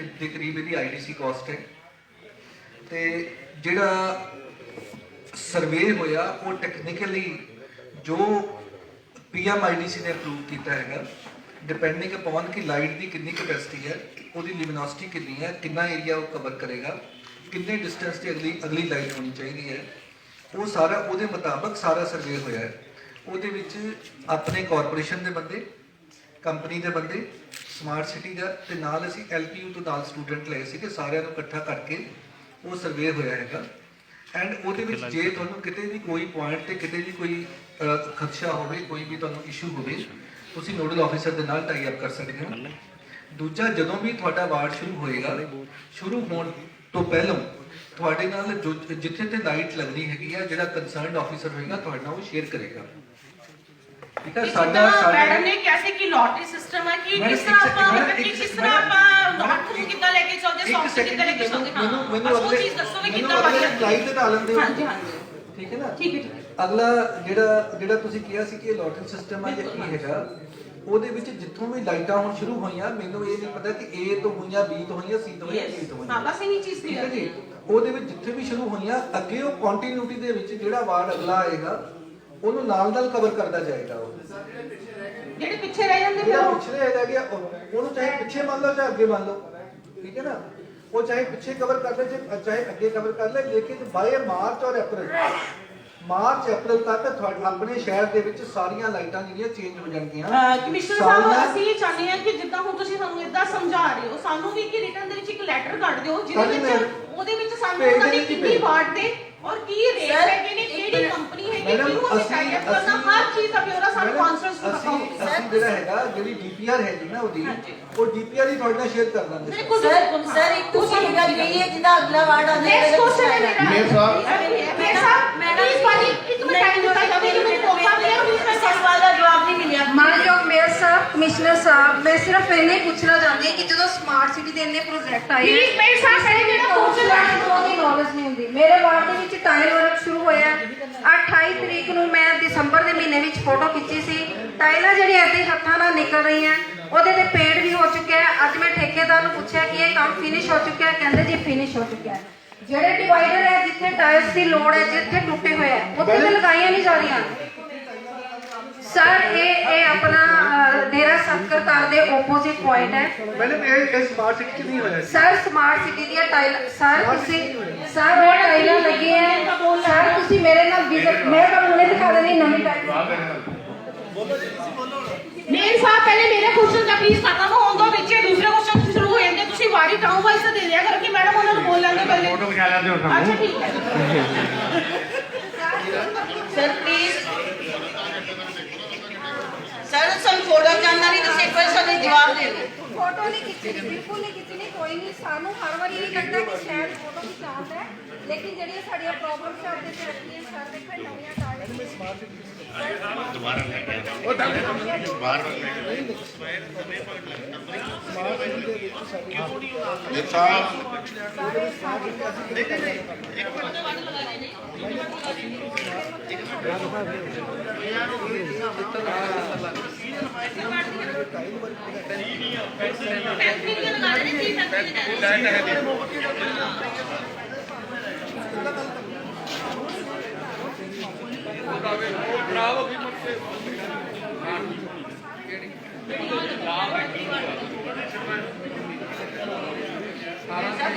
ਕਰੀਬ ਇਹਦੀ IDC ਕਾਸਟ ਹੈ। ਤੇ ਜਿਹੜਾ ਸਰਵੇ ਹੋਇਆ ਉਹ ਟੈਕਨੀਕਲੀ ਜੋ PMIDC ਨੇ ਅਪਰੂਵ ਕੀਤਾ ਹੈਗਾ, ਡਿਪੈਂਡਿੰਗ ਅਪਨ ਕਿ ਲਾਈਟ ਦੀ ਕਿੰਨੀ ਕੈਪੈਸਿਟੀ ਹੈ, ਉਹਦੀ ਲਿਮਿਨੋਸਿਟੀ ਕਿੰਨੀ ਹੈ, ਕਿੰਨਾ ਏਰੀਆ ਉਹ ਕਵਰ ਕਰੇਗਾ, ਕਿੰਨੇ ਡਿਸਟੈਂਸ ਤੇ ਅਗਲੀ ਲਾਈਟ ਹੋਣੀ ਚਾਹੀਦੀ ਹੈ, ਉਹ ਸਾਰਾ ਉਹਦੇ ਮੁਤਾਬਕ ਸਾਰਾ ਸਰਵੇ ਹੋਇਆ ਹੈ। ਉਹਦੇ ਵਿੱਚ ਆਪਣੇ ਕਾਰਪੋਰੇਸ਼ਨ ਦੇ ਬੰਦੇ, ਕੰਪਨੀ ਦੇ ਬੰਦੇ, ਸਮਾਰਟ ਸਿਟੀ ਦਾ, ਤੇ ਨਾਲ ਅਸੀਂ LPU ਤੋਂ ਨਾਲ ਸਟੂਡੈਂਟ ਲਏ ਸੀ ਕਿ ਸਾਰਿਆਂ ਨੂੰ ਇਕੱਠਾ ਕਰਕੇ ਉਹ ਸਰਵੇ ਹੋਇਆ ਹੈਗਾ। ਐਂਡ ਉਹਦੇ ਵਿੱਚ ਜੇ ਤੁਹਾਨੂੰ ਕਿਤੇ ਵੀ ਕੋਈ ਪੁਆਇੰਟ ਤੇ ਕਿਤੇ ਵੀ ਕੋਈ ਖਦਸ਼ਾ ਹੋਵੇ, ਕੋਈ ਵੀ ਤੁਹਾਨੂੰ ਇਸ਼ੂ ਹੋਵੇ, ਤੁਸੀਂ ਨੋਡਲ ਆਫੀਸਰ ਦੇ ਨਾਲ ਟਾਈ ਅਪ ਕਰ ਸਕਦੇ ਹੋ। ਦੂਜਾ, ਜਦੋਂ ਵੀ ਤੁਹਾਡਾ ਵਾਰਡ ਸ਼ੁਰੂ ਹੋਏਗਾ, ਸ਼ੁਰੂ ਹੋਣ ਤੋਂ ਪਹਿਲਾਂ ਤੁਹਾਡੇ ਨਾਲ ਜਿੱਥੇ ਤੇ ਲਾਈਟ ਲੱਗਣੀ ਹੈਗੀ ਆ, ਜਿਹੜਾ ਕੰਸਰਨਡ ਆਫੀਸਰ ਹੋਏਗਾ ਤੁਹਾਡੇ ਨਾਲ ਉਹ ਸ਼ੇਅਰ ਕਰੇਗਾ। ਠੀਕ ਹੈ। ਮੈਡਮ ਨੇ ਕਿਹਾ ਸੀ ਕਿ ਲੋਟਰੀ ਸਿਸਟਮ ਹੈ ਕਿ ਕਿਸ ਤਰ੍ਹਾਂ ਆਪਾਂ ਲੋਟ ਨੂੰ ਕਿੱਦਾਂ ਲੈ ਕੇ ਚੱਲਦੇ, ਸੌਫਟ ਕਿੱਦਾਂ ਲੈ ਕੇ ਚੱਲਦੇ, ਮੈਨੂੰ ਉਹ ਚੀਜ਼ ਦੱਸੋ ਵੀ ਕਿੱਦਾਂ ਬਣਿਆ। ਲਾਈਟ ਤੇ ਆਲਣ ਦਿਓ। ਹਾਂਜੀ, ਠੀਕ ਹੈ ਨਾ। ਠੀਕ ਹੈ। ਅਗਲਾ ਜਿਹੜਾ ਤੁਸੀਂ ਕਿਹਾ ਸੀ ਕਿ ਲੋਟਰੀ ਸਿਸਟਮ ਹੈ ਜਾਂ ਕੀ ਹੈਗਾ, ਉਹਦੇ ਵਿੱਚ ਜਿੱਥੋਂ ਵੀ ਲਾਈਟਾਂ ਹੁਣ ਸ਼ੁਰੂ ਹੋਈਆਂ, ਮੈਨੂੰ ਇਹ ਨਹੀਂ ਪਤਾ ਕਿ A ਤੋਂ ਹੋਈਆਂ, B ਤੋਂ ਹੋਈਆਂ, C ਤੋਂ ਹੋਈਆਂ, D ਤੋਂ ਹੋਈਆਂ। ਹਾਂ, ਬਸ ਇਹੀ ਚੀਜ਼ ਠੀਕ ਹੈ ਜੀ। ਉਹਦੇ ਵਿੱਚ ਜਿੱਥੇ ਵੀ ਸ਼ੁਰੂ ਹੋਈਆਂ, ਅੱਗੇ ਉਹ ਕੰਟੀਨਿਊਟੀ ਦੇ ਵਿੱਚ ਜਿਹੜਾ ਵਾਰਡ ਅਗਲਾ ਆਏਗਾ ਉਹਨੂੰ ਨਾਲ ਕਵਰ ਕਰਦਾ ਜਾਏਗਾ। ਉਹ ਜਿਹੜੇ ਪਿੱਛੇ ਰਹਿ ਜਾਂਦੇ ਜਿਹੜਾ ਪਿੱਛੇ ਰਹਿ ਗਿਆ ਉਹਨੂੰ ਚਾਹੇ ਪਿੱਛੇ ਮੰਨ ਲਓ ਚਾਹੇ ਅੱਗੇ ਮੰਨ ਲਓ। ਠੀਕ ਹੈ ਨਾ। ਉਹ ਚਾਹੇ ਪਿੱਛੇ ਕਵਰ ਕਰ ਲੈ ਚਾਹੇ ਅੱਗੇ ਕਵਰ ਕਰ ਲੈ, ਲੇਕਿਨ ਬਾਏ ਮਾਰਚ ਔਰ ਅਪ੍ਰੈਲ ਤੱਕ ਆਪਣੇ ਸ਼ਹਿਰ ਦੇ ਵਿੱਚ ਸਾਰੀਆਂ ਲਾਈਟਾਂ ਜਿਹੜੀਆਂ ਚੇਂਜ ਹੋ ਜਾਣਗੀਆਂ। ਕਮਿਸ਼ਨਰ ਸਾਹਿਬ, ਅਸੀਂ ਇਹ ਚਾਹੁੰਦੇ ਹਾਂ ਕਿ ਜਿੱਦਾਂ ਹੁਣ ਤੁਸੀਂ ਸਾਨੂੰ ਇਦਾਂ ਸਮਝਾ ਰਹੇ ਹੋ, ਸਾਨੂੰ ਵੀ ਕਿ ਰਿਟਨ ਦੇ ਵਿੱਚ ਇੱਕ ਲੈਟਰ ਕੱਢ ਦਿਓ ਜਿਹਦੇ ਵਿੱਚ ਉਹਦੇ ਵਿੱਚ ਸਾਨੂੰ ਉਹਨਾਂ ਦੀ ਕਿੰਨੀ ਵਾਰਡ ਦੇ ਔਰ ਕੀ ਰੇਟ ਹੈਗੇ ਨੇ, ਕਿਹੜੀ ਕੰਪਨੀ ਹੈਗੀ, ਕਿਹਨੂੰ ਅਸੀਂ ਟਾਈ ਅਪ ਕਰਨਾ, ਹਰ ਚੀਜ਼ ਦਾ ਬਿਊਰਾ ਸਾਨੂੰ ਕਾਨਫਰੰਸ ਨੂੰ ਦਿਖਾਓ। ਅਸੀਂ ਜਿਹੜਾ ਹੈਗਾ ਜਿਹੜੀ DPR ਹੈਗੀ ਨਾ ਉਹਦੀ, ਉਹ DPR ਹੀ ਤੁਹਾਡੇ ਨਾਲ ਸ਼ੇਅਰ ਕਰ ਦਾਂਗੇ। ਸਰ ਇੱਕ ਤੁਸੀਂ ਗੱਲ ਕਹੀ ਹੈ ਜਿਹਦਾ ਅਗਲਾ ਵਾਰਡ ਆ ਜਾਏਗਾ। ਨੈਕਸਟ ਕੁਐਸਚਨ ਹੈ ਮੇਰਾ। ਮੇਰ ਸਾਹਿਬ ਮੈਡਮ ਇਸ ਵਾਰੀ ਇੱਕ ਮਿੰਟ ਟਾਈਮ ਦਿੱਤਾ ਜਾਵੇ ਕਿ ਮੈਨੂੰ ਮੌਕਾ ਮਿਲਿਆ, ਇਸ ਸਵਾਲ ਦਾ ਜਵਾਬ ਨਹੀਂ ਮਿਲਿਆ। ਮਾਨਯੋਗ ਮੇਅਰ ਸਾਹਿਬ, ਕਮਿਸ਼ਨਰ ਸਾਹਿਬ, ਮੈਂ ਸਿਰਫ ਇੰਨਾ ਹੀ ਪੁੱਛਣਾ ਚਾਹੁੰਦੀ ਹਾਂ ਕਿ ਜਦੋਂ ਸਮਾਰਟ ਸਿਟੀ ਦੇ ਇੰਨੇ ਪ੍ਰੋਜੈਕਟ ਆਏ ਪਲੀਜ਼ ਮੇਅਰ ਸਾਹਿਬ, ਪਹਿਲੇ ਜਿਹੜਾ ਕੁਐਸਚਨ ਦੀ ਨੌਲੇਜ ਨਹੀਂ ਹੁੰਦੀ। ਮੇਰੇ ਵਾਰਡ ਦੇ ਵਿੱਚ ਟਾਇਲ ਵਰਕ ਸ਼ੁਰੂ ਹੋਇਆ 28 ਤਰੀਕ ਨੂੰ, ਮੈਂ ਦਸੰਬਰ ਦੇ ਮਹੀਨੇ ਵਿੱਚ ਫੋਟੋ ਖਿੱਚੀ ਸੀ। ਟਾਇਲਾਂ ਜਿਹੜੀਆਂ ਇੱਥੇ ਹੱਥਾਂ ਨਾਲ ਨਿਕਲ ਰਹੀਆਂ, ਉਹਦੇ ਤੇ ਪੇਂਟ ਵੀ ਹੋ ਚੁੱਕਿਆ ਹੈ। ਅੱਜ ਮੈਂ ਠੇਕੇਦਾਰ ਨੂੰ ਪੁੱਛਿਆ ਕਿ ਇਹ ਕੰਮ ਫਿਨਿਸ਼ ਹੋ ਚੁੱਕਿਆ ਹੈ, ਕਹਿੰਦੇ ਜੀ ਫਿਨਿਸ਼ ਹੋ ਚੁੱਕਿਆ ਹੈ। ਜਿਹੜੇ ਡਿਵਾਈਡਰ ਹੈ ਜਿੱਥੇ ਟਾਇਲਸ ਦੀ ਲੋੜ ਹੈ, ਜਿੱਥੇ ਟੁੱਟੇ ਹੋਏ ਹੈ, ਉੱਥੇ ਤੇ ਲਗਾਈਆਂ ਨਹੀਂ ਜਾ ਰਹੀਆਂ। ਸਰ ਇਹ ਆਪਣਾ ਡੇਰਾ ਸਤਕਰਤਾਰ ਦੇ ਆਪੋਜ਼ਿਟ ਪੁਆਇੰਟ ਹੈ। ਮੈਡਮ ਇਹ ਸਮਾਰਟ ਸਿਟੀ ਚ ਨਹੀਂ ਹੋਇਆ। ਸਰ ਸਮਾਰਟ ਸਿਟੀ ਦੀਆਂ ਟਾਈਲਾਂ, ਸਰ ਤੁਸੀਂ ਸਰ ਉਹ ਟਾਈਲਾਂ ਲੱਗੀਆਂ ਹੈ। ਸਰ ਤੁਸੀਂ ਮੇਰੇ ਨਾਲ ਵਿਜ਼ਿਟ, ਮੈਂ ਤੁਹਾਨੂੰ ਹੁਣੇ ਦਿਖਾ ਦੇਣੀ ਨਵੀਂ ਟਾਈਲ। ਮੇਅਰ ਸਾਹਿਬ, ਪਹਿਲੇ ਮੇਰੇ ਕੁਐਸਚਨ ਦਾ ਪਲੀਜ਼ ਖਤਮ ਹੋਣ ਦਿਓ, ਵਿੱਚ ਦੂਸਰੇ ਕੁਐਸਚਨ ਸ਼ੁਰੂ ਹੋ ਜਾਂਦੇ। ਤੁਸੀਂ ਵਾਰੀ ਟਾਊਨ ਵਾਈਜ਼ ਤਾਂ ਦੇ ਦਿਆ ਕਰੋ ਕਿ ਮੈਡਮ ਉਹਨਾਂ ਨੂੰ ਬੋਲ ਲੈਂਦੇ ਪਹਿਲੇ। ਫੋਟੋ ਖਿਚਾ ਲੈਂਦੇ ਹੋ ਸਾਨੂੰ। ਅੱਛਾ ਠੀਕ ਹੈ ਸਰ ਪਲੀਜ਼ ਸਰ ਸਾਨੂੰ ਫੋਟੋ ਚਾਹੁੰਦਾ ਨਹੀਂ, ਤੁਸੀਂ ਇੱਕ ਵਾਰ ਸਾਨੂੰ ਜਵਾਬ ਦੇ ਦਿਓ। ਫੋਟੋ ਨਹੀਂ ਖਿੱਚਣੀ, ਬਿਲਕੁਲ ਨਹੀਂ ਖਿੱਚਣੀ, ਕੋਈ ਨਹੀਂ। ਸਾਨੂੰ ਹਰ ਵਾਰੀ ਇਹ ਲੱਗਦਾ ਕਿ ਸ਼ਾਇਦ ਫੋਟੋ ਖਿਚਾਉਂਦਾ ਹੈ, ਲੇਕਿਨ ਜਿਹੜੀਆਂ ਸਾਡੀਆਂ ਪ੍ਰੋਬਲਮਸ ਹੈ ਉਹਦੇ ਤੇ ਰੱਖੀਆਂ। ਸਰ ਦੇਖੋ ਨਵੀਆਂ ਟਾਈਲਾਂ ਦੁਬਾਰਾ ਲੈ ਕੇ ਉਹ ਬਾਹਰ ਮੇਰ ਸਾਹਿਬ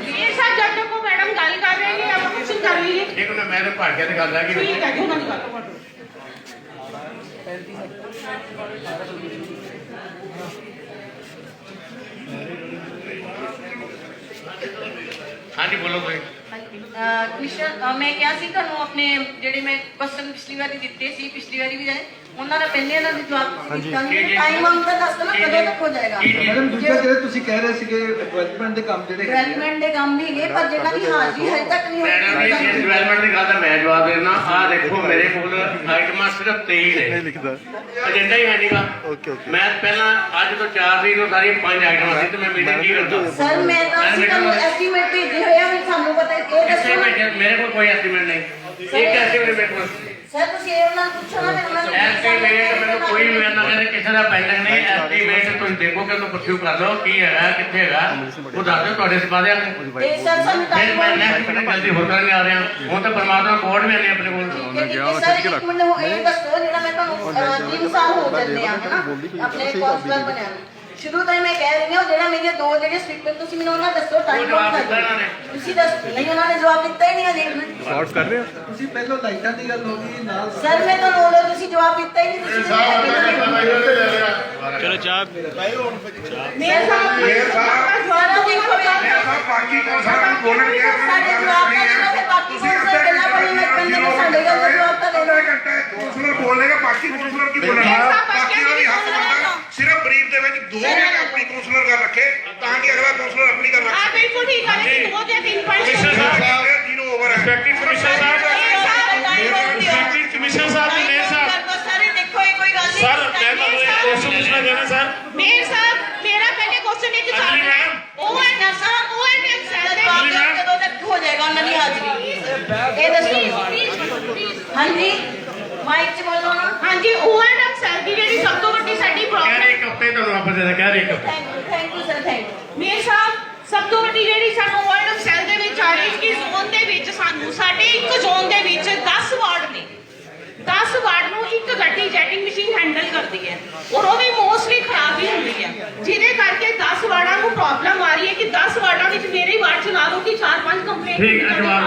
ਇਹ ਸਰ ਜਦ ਤੱਕ ਉਹ ਮੈਡਮ ਗੱਲ ਕਰ ਰਹੇ ਨੇ ਆਪਾਂ ਕੁਝ ਕਰ ਲਈਏ। ਇੱਕ ਨਾ ਮੈਂ ਭਾਗ ਕੇ ਗੱਲ ਆ ਗਈ। ਠੀਕ ਹੈ ਜੀ, ਉਹਨਾਂ ਦੀ ਗੱਲ। ਹਾਂਜੀ ਬੋਲੋ ਕੋਈ। ਕਮਿਸ਼ਨਰ, ਮੈਂ ਕਿਹਾ ਸੀ ਤੁਹਾਨੂੰ ਆਪਣੇ ਜਿਹੜੇ ਮੈਂ ਕੁਐਸਚਨ ਪਿਛਲੀ ਵਾਰੀ ਦਿੱਤੇ ਸੀ, ਪਿਛਲੀ ਵਾਰੀ ਵੀ ਜਾਏ, ਉਹਨਾਂ ਨੇ ਪਹਿਲੇ ਇਹਨਾਂ ਦੇ ਜਵਾਬ ਤੁਸੀਂ ਦਿੱਤਾ ਨਹੀਂ ਟਾਈਮ ਆਉਂਦਾ ਦੱਸ ਦੋ ਨਾ ਕਦੋਂ ਤੱਕ ਹੋ ਜਾਏਗਾ ਮੈਡਮ ਦੂਜਾ ਜਿਹੜੇ ਤੁਸੀਂ ਕਹਿ ਰਹੇ ਸੀਗੇ ਡਿਵੈਲਪਮੈਂਟ ਦੇ ਕੰਮ ਜਿਹੜੇ ਹੈਗੇ ਡਿਵੈਲਪਮੈਂਟ ਦੇ ਕੰਮ ਵੀ ਹੈਗੇ ਪਰ ਜਿਹੜਾ ਦੀ ਹਾਜ਼ਰੀ ਹਜੇ ਤੱਕ ਨਹੀਂ ਮੈਡਮ ਜੀ ਹੋਈ ਡਿਵੈਲਪਮੈਂਟ ਦੀ ਗੱਲ ਤਾਂ ਮੈਂ ਜਵਾਬ ਦੇਣਾ। ਆਹ ਦੇਖੋ ਮੇਰੇ ਕੋਲ ਆਈਟਮਾਂ ਸਿਰਫ 23 ਨੇ, ਲਿਖਦਾ ਏਜੰਡਾ ਹੀ ਹੈ ਨਹੀਂਗਾ। ਓਕੇ ਓਕੇ ਮੈਂ ਪਹਿਲਾਂ ਅੱਜ ਤੋਂ 4 ਤਰੀਕ ਨੂੰ ਸਾਰੀਆਂ 5 ਆਈਟਮਾਂ ਸੀ ਤੇ ਮੈਂ ਮੀਟਿੰਗ ਕੀ ਕਰਦਾ। ਸਰ ਮੈਂ ਤਾਂ ਅਸੀਂ ਤੁਹਾਨੂੰ ਐਸਟੀਮੇਟ ਭੇਜੇ ਹੋਏ ਆ ਵੀ ਸਾਨੂੰ ਪਤਾ ਇਹ ਕਿਸੇ ਦੱਸੋ ਮੇਰੇ ਕੋਲ ਕੋਈ ਐਸਟੀਮੇਟ ਨਹੀਂ, ਇੱਕ ਐਸਟੀਮੇਟ ਮੇਰੇ ਕੋਲ ਸਰ ਤੁਸੀਂ ਇਹ ਉਹਨਾਂ ਨੂੰ ਪੁੱਛੋ ਨਾ ਫਿਰ ਉਹਨਾਂ ਨੂੰ ਐਸਟੀਮੇਟ ਮੈਨੂੰ ਕੋਈ ਵੀ ਨਾ ਕਰੇ ਕਿਸੇ ਦਾ ਪੈਂਡਿੰਗ ਨਹੀਂ। ਐਸਟੀਮੇਟ ਤੁਸੀਂ ਦੇਖੋ ਕਿ ਉਹਨੂੰ ਪਰਸਿਊ ਕਰ ਲਓ ਕੀ ਹੈਗਾ ਕਿੱਥੇ ਹੈਗਾ ਉਹ ਦੱਸ ਦਿਓ ਤੁਹਾਡੇ ਸਿਪਾ ਦਿਆਂਗੇ। ਤੇ ਸਰ ਸਾਨੂੰ ਫਿਰ ਮੈਂ ਨੈਕਸਟ ਮੀਟਿੰਗ ਜਲਦੀ ਹੋਰ ਕਰਨ ਆ ਰਿਹਾ। ਹੁਣ ਤਾਂ ਪਰਮਾਤਮਾ ਕੋਡ ਵੀ ਆਨੇ ਆਪਣੇ ਕੋਲ। ਸਰ ਇੱਕ ਮਿੰਟ ਇਹ ਦੱਸੋ ਜਿਹੜਾ ਮੈਂ ਤੁਹਾਨੂੰ 3 ਸਾਲ ਹੋ ਚੱਲੇ ਆ ਹਨਾ ਆਪਣੇ ਕਾਉਂਸਲਰ ਬਣਿਆ ਨੂੰ। ਸ਼ੁਰੂ ਤੋਂ ਹੀ ਮੈਂ ਕਹਿ ਰਹੀ ਹਾਂ ਜਿਹੜਾ ਮੇਰੇ ਦੋ ਜਿਹੜੇ ਸਪੀਕਰ ਤੁਸੀਂ ਮੈਨੂੰ ਉਹਨਾਂ ਦੱਸੋ ਟਾਈਮ ਆਊਟ ਕਰ ਤੁਸੀਂ ਦੱਸ ਨਹੀਂ ਉਹਨਾਂ ਨੇ ਜਵਾਬ ਦਿੱਤਾ ਹੀ ਨਹੀਂ ਅਜੇ ਸ਼ਾਰਟ ਕਰ ਰਹੇ ਹੋ ਤੁਸੀਂ ਪਹਿਲਾਂ ਲਾਈਟਾਂ ਦੀ ਗੱਲ ਹੋ ਗਈ ਨਾਲ ਸਰ ਮੈਂ ਤੁਹਾਨੂੰ ਬੋਲੋ ਤੁਸੀਂ ਜਵਾਬ ਦਿੱਤਾ ਹੀ ਨਹੀਂ ਤੁਸੀਂ ਚਲੋ ਚਾਹ ਮੇਰੇ ਸਾਹਿਬ ਦੁਆਰਾ ਦੇਖੋ ਬਾਕੀ ਕੌਂਸਲਰ ਨੂੰ ਬੋਲਣਗੇ ਸਾਡੇ ਜਵਾਬ ਤਾਂ ਦੇਣਾ ਫਿਰ ਬਾਕੀ ਕੌਂਸਲਰ ਗੱਲਾਂ ਬਣੀ ਮੈਂ ਕਹਿੰਦੇ ਨੇ ਸਾਡੇ ਗੱਲ ਦਾ ਜਵਾਬ ਤਾਂ ਦੇਣਾ ਕੌਂਸਲਰ ਬੋਲੇਗਾ ਬਾਕੀ ਕੌਂਸਲਰ ਕੀ ਬੋਲਣਾ। ਬਾਕੀ ਦਾ ਵੀ ਹੱਕ ਬਣਦਾ ਸਿਰਫ ਬਰੀਫ ਦੇ ਵਿੱਚ 2 ਮਿੰਟ ਆਪਣੀ ਕੌਂਸਲਰ ਗੱਲ ਰੱਖੇ ਤਾਂ ਕਿ ਅਗਲਾ ਕੌਂਸਲਰ ਆਪਣੀ ਗੱਲ ਰੱਖ ਹਾਂ ਸਕੇ। ਬਿਲਕੁਲ ਠੀਕ ਹੈ ਜੀ 2 ਜਾਂ 3 ਪੁਆਇੰਟ ਜੀਰੋ ਓਵਰ ਹੈ। ਰਿਸਪੈਕਟਿਡ ਕਮਿਸ਼ਨਰ ਸਾਹਿਬ ਰਿਸਪੈਕਟਿਡ ਕਮਿਸ਼ਨਰ ਸਾਹਿਬ ਤੇ ਮੇਅਰ ਸਾਹਿਬ ਸਾਰੇ ਦੇਖੋ ਇਹ ਕੋਈ ਗੱਲ ਨਹੀਂ ਸਰ ਮੈਂ ਤੁਹਾਨੂੰ ਇੱਕ ਕੁਐਸਚਨ ਪੁੱਛਣਾ ਚਾਹੁੰਦਾ ਸਰ ਮੇਰ ਸਾਹਿਬ ਮੇਰਾ ਪਹਿਲੇ ਕੁਐਸਚਨ ਇਹ ਚੱਲ ਰਿਹਾ ਹੈ ਉਹ ਹੈ ਨਸਾ ਉਹ ਹੈ ਐਕਸੈਲ ਦੇ ਬਾਅਦ ਕਦੋਂ ਤੱਕ ਹੋ ਜਾਏਗਾ ਉਹਨਾਂ ਦੀ ਹਾਜ਼ਰੀ ਇਹ ਦੱਸੋ ਹਾਂਜੀ ਮਾਈਕ 'ਚ ਬੋਲੋ ਨਾ ਹਾਂਜੀ ਉਹ ਹੈ ਐਕਸੈਲ ਦੀ ਜਿਹੜੀ ਸਭ ਤੋਂ ਵੱਡੀ ਸਾਡੀ ਕਹਿ ਪ੍ਰੋਬਲਮ ਰਹੇ ਇੱਕ ਹਫ਼ਤੇ ਤੁਹਾਨੂੰ ਵਾਪਸ ਦੇ ਦੇ ਕਹਿ ਰਹੇ ਇੱਕ ਹਫ਼ਤੇ। Thank you sir thank you ਮੇਰ ਸਾਹਿਬ ਸਭ ਤੋਂ ਵੱਡੀ ਜਿਹੜੀ ਸਾਨੂੰ ਵਰਲਡ ਆਫ ਸੈਲ ਦੇ ਵਿੱਚ ਆ ਰਹੀ ਕਿ ਜ਼ੋਨ ਦੇ ਵਿੱਚ ਸਾਨੂੰ ਸਾਡੇ ਇੱਕ ਜ਼ੋਨ ਦੇ ਵਿੱਚ 10 ਵਾਰਡ ਨੇ 10 ਵਾਰਡ ਨੂੰ ਇੱਕ ਗੱਡੀ ਜੈਟਿੰਗ ਮਸ਼ੀਨ ਹੈਂਡਲ ਕਰਦੀ ਹੈ ਔਰ ਉਹ ਵੀ ਮੋਸਟਲੀ ਖਰਾਬ ਹੀ ਹੁੰਦੀ ਹੈ ਜਿਹਦੇ ਕਰਕੇ 10 ਵਾਰਡਾਂ ਨੂੰ ਪ੍ਰੋਬਲਮ ਆ ਰਹੀ ਹੈ ਕਿ 10 ਵਾਰਡਾਂ ਵਿੱਚ ਮੇਰੇ ਵਾਰਡ ਚ ਲਾ ਲਓ ਕਿ 4-5 ਕੰਪਲੇਂਟ ਠੀਕ ਹੈ ਜਵਾਬ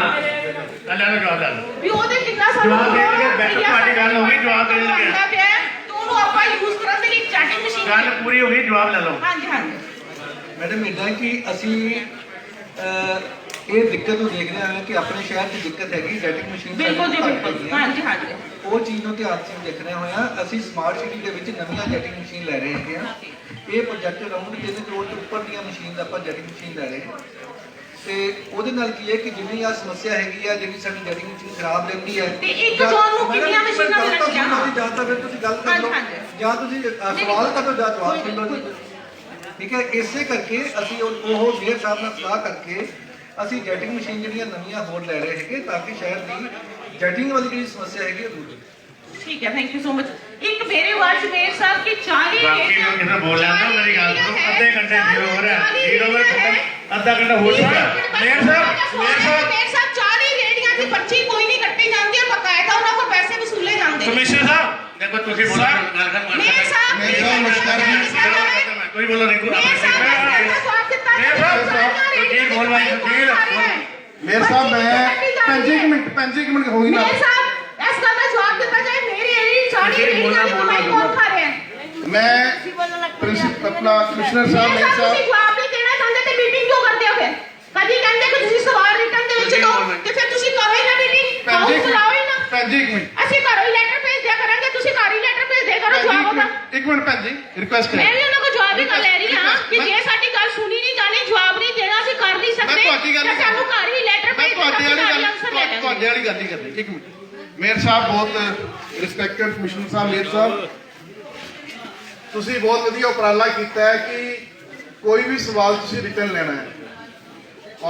ਲੈ ਲਓ ਜਵਾਬ ਲੈ ਲਓ ਵੀ ਉਹਦੇ ਕਿੰਨਾ ਸਾਨੂੰ ਜਵਾਬ ਦੇਣਗੇ ਬੈਠੋ ਤੁਹਾਡੀ ਗੱਲ ਹੋ ਗਈ ਜਵਾਬ ਦੇ ਦੇਣਗੇ ਤੇ ਉਹਨੂੰ ਆਪਾਂ ਯੂਜ਼ ਕਰਨ ਦੇ ਲਈ ਜੈਟਿੰਗ ਮਸ਼ੀਨ ਗੱਲ ਪੂਰੀ ਹੋ ਗਈ ਜਵਾਬ ਲੈ ਲਓ। ਹਾਂਜੀ ਹਾਂਜੀ ਮੈਡਮ ਇੱਦਾਂ ਕਿ ਅਸੀਂ ਇਹ ਦਿੱਕਤ ਨੂੰ ਦੇਖ ਰਹੇ ਹਾਂ ਕਿ ਆਪਣੇ ਸ਼ਹਿਰ 'ਚ ਦਿੱਕਤ ਹੈਗੀ ਜੈਟਿੰਗ ਮਸ਼ੀਨ ਬਿਲਕੁਲ ਜੀ ਬਿਲਕੁਲ ਹਾਂਜੀ ਹਾਂਜੀ ਉਹ ਚੀਜ਼ ਨੂੰ ਧਿਆਨ 'ਚ ਦੇਖ ਰਹੇ ਹੋਇਆ ਅਸੀਂ ਸਮਾਰਟ ਸਿਟੀ ਦੇ ਵਿੱਚ ਨਵੀਆਂ ਜੈਟਿੰਗ ਮਸ਼ੀਨ ਲੈ ਰਹੇ ਹੈਗੇ ਆ। ਇਹ ਪ੍ਰੋਜੈਕਟ ਅਰਾਊਂਡ 3 ਕਰੋੜ ਤੋਂ ਉੱਪਰ ਦੀਆਂ ਮਸ਼ੀਨ ਆਪਾਂ ਜੈਟਿੰਗ ਮਸ਼ੀਨ ਲੈ ਰਹੇ ਹਾਂ ਤੇ ਉਹਦੇ ਨਾਲ ਕੀ ਹੈ ਕਿ ਜਿੰਨੀ ਆ ਸਮੱਸਿਆ ਹੈਗੀ ਆ ਜਿਹੜੀ ਸਾਡੀ ਜੈਟਿੰਗ ਮਸ਼ੀਨ ਖਰਾਬ ਰਹਿੰਦੀ ਹੈ ਤੇ ਇੱਕ ਜ਼ੋਨ ਨੂੰ ਕਿੰਨੀਆਂ ਮਸ਼ੀਨਾਂ ਮਿਲਣਗੀਆਂ ਜਾਂ ਤਾਂ ਫਿਰ ਤੁਸੀਂ ਗੱਲ ਕਰ ਲਓ ਜਾਂ ਤੁਸੀਂ ਸਵਾਲ ਕਰੋ ਜਾਂ ਜਵਾਬ ਦੇ ਲਓ ਜੀ। ਠੀਕ ਹੈ ਇਸੇ ਕਰਕੇ ਅਸੀਂ ਉਹ ਮੇਅਰ ਸਾਹਿਬ ਨਾਲ ਸਲਾਹ ਕਰਕੇ ਅਸੀਂ ਜੈਟਿੰਗ ਮਸ਼ੀਨ ਜਿਹੜੀਆਂ ਨਵੀਆਂ ਹੋਰ ਲੈ ਰਹੇ ਹੈਗੇ ਤਾਂ ਕਿ ਸ਼ਹਿਰ ਦੀ ਜੈਟਿੰਗ ਵਾਲੀ ਜਿਹੜੀ ਸਮੱਸਿਆ ਹੈਗੀ ਉਹ ਦੂਰ ਹੋ। ਠੀਕ ਹੈ ਥੈਂਕ ਯੂ ਸੋ ਮਚ ਇੱਕ ਮੇਰੇ ਵਾਰਡ ਮੇਰ ਸਾਹਿਬ ਕੀ 40 ਬਾਕੀ ਨੂੰ ਕਿਸੇ ਬੋਲ ਲੈਂਦਾ ਮੇਰੀ ਗੱਲ ਸੁਣੋ ਅੱਧੇ ਘੰਟੇ ਜ਼ੀਰੋ ਹੋ ਰਿਹਾ ਜ਼ੀਰੋ ਵਿੱਚ ਅੱਧਾ ਘੰਟਾ ਹੋ ਚੁੱਕਾ। ਮੇਰ ਸਾਹਿਬ 40 ਰੇੜੀਆਂ ਦੀ 25 ਕੋਈ ਨਹੀਂ ਕੱਟੀ ਜਾਂਦੀ ਔਰ ਬਕਾਇਦਾ ਉਹਨਾਂ ਕੋਲ ਪੈਸੇ ਵਸੂਲੇ ਜਾਂਦੇ ਕਮਿਸ਼ਨਰ ਸਾਹਿਬ ਦੇਖੋ ਤੁਸੀਂ ਬੋਲੋ ਗੱਲ ਕਰ ਮੇਰ ਸਾਹਿਬ ਕੋਈ ਬੋਲੋ ਰਿੰਕੂ ਮੇਰ ਸਾਹਿਬ ਦਿੱਤਾ ਮੇਰ ਸਾਹਿਬ ਮੈਂ 5 ਮਿੰਟ ਹੋ ਗਈ ਨਾ ਮੇਰ ਸਾਹਿਬ ਇਸ ਗੱਲ ਦਾ ਜਵਾਬ ਦਿੱਤਾ ਜਾਏ ਮੇਰੀ ਇਹ 40 ਰੇੜੀਆਂ ਦੀ ਕਮਾਈ ਕੌਣ ਖਾ ਰਿਹਾ ਹੈ ਮੈਂ ਪ੍ਰਿੰਸੀਪਲ ਆਪਣਾ ਕਮਿਸ਼ਨਰ ਸਾਹਿਬ ਮੇਰ ਸਾਹਿਬ ਤੁਸੀਂ ਜਵਾਬ ਨਹੀਂ ਦੇਣਾ ਚਾਹੁੰਦੇ ਤੇ ਮੀਟਿੰਗ ਕਿਉਂ ਕਰਦੇ ਹੋ ਫਿਰ ਕਦੀ ਕਹਿੰਦੇ ਕਿ ਤੁਸੀਂ ਸਵਾਲ ਰਿਟਰਨ ਦੇ ਵਿੱਚ ਦਿਓ ਤੇ ਫਿਰ ਤੁਸੀਂ ਕਰੋ ਹੀ ਨਾ ਮੀਟਿੰਗ ਹਾਊਸ ਬੁਲਾਓ ਹੀ ਨਾ 5 ਮਿੰਟ ਅਸੀਂ ਘਰੋਂ ਹੀ ਲੈਟਰ ਭੇਜ ਦਿਆ ਕਰਾਂਗੇ ਤੁਸੀਂ ਘਰ ਹੀ ਲੈਟਰ ਭੇਜ ਦਿਆ ਕਰੋ ਜਵਾਬ ਉਹਦਾ ਇੱਕ ਮਿੰਟ ਭੈਣ ਜੀ ਰਿਕੁਐਸਟ ਮੈਂ ਵੀ ਉਹਨਾਂ ਕੋਲ ਜਵਾਬ ਹੀ ਕਰ ਲੈ ਰਹੀ ਹਾਂ ਕਿ ਜੇ ਸਾਡੀ ਗੱਲ ਸੁਣੀ ਨਹੀਂ ਜਾਣੀ ਜਵਾਬ ਨਹੀਂ ਦੇਣਾ ਅਸੀਂ ਕਰ ਨਹੀਂ ਸਕਦੇ ਤਾਂ ਸਾਨੂੰ ਘਰ ਹੀ ਲੈਟਰ ਭੇਜ ਦਿਓ ਤੁਹਾਡੇ ਵਾਲੀ ਗੱਲ ਹੀ ਕਰਨੀ ਇੱਕ ਮਿੰਟ ਮੇਅਰ ਸਾਹਿਬ ਬਹੁਤ ਰਿਸਪੈਕਟਡ ਕਮਿਸ਼ਨਰ ਸਾਹਿਬ ਮੇਅਰ ਸਾਹਿਬ ਤੁਸੀਂ ਬਹੁਤ ਵਧੀਆ ਉਪਰਾਲਾ ਕੀਤਾ ਹੈ ਕਿ ਕੋਈ ਵੀ ਸਵਾਲ ਤੁਸੀਂ ਰਿਟਰਨ ਲੈਣਾ ਹੈ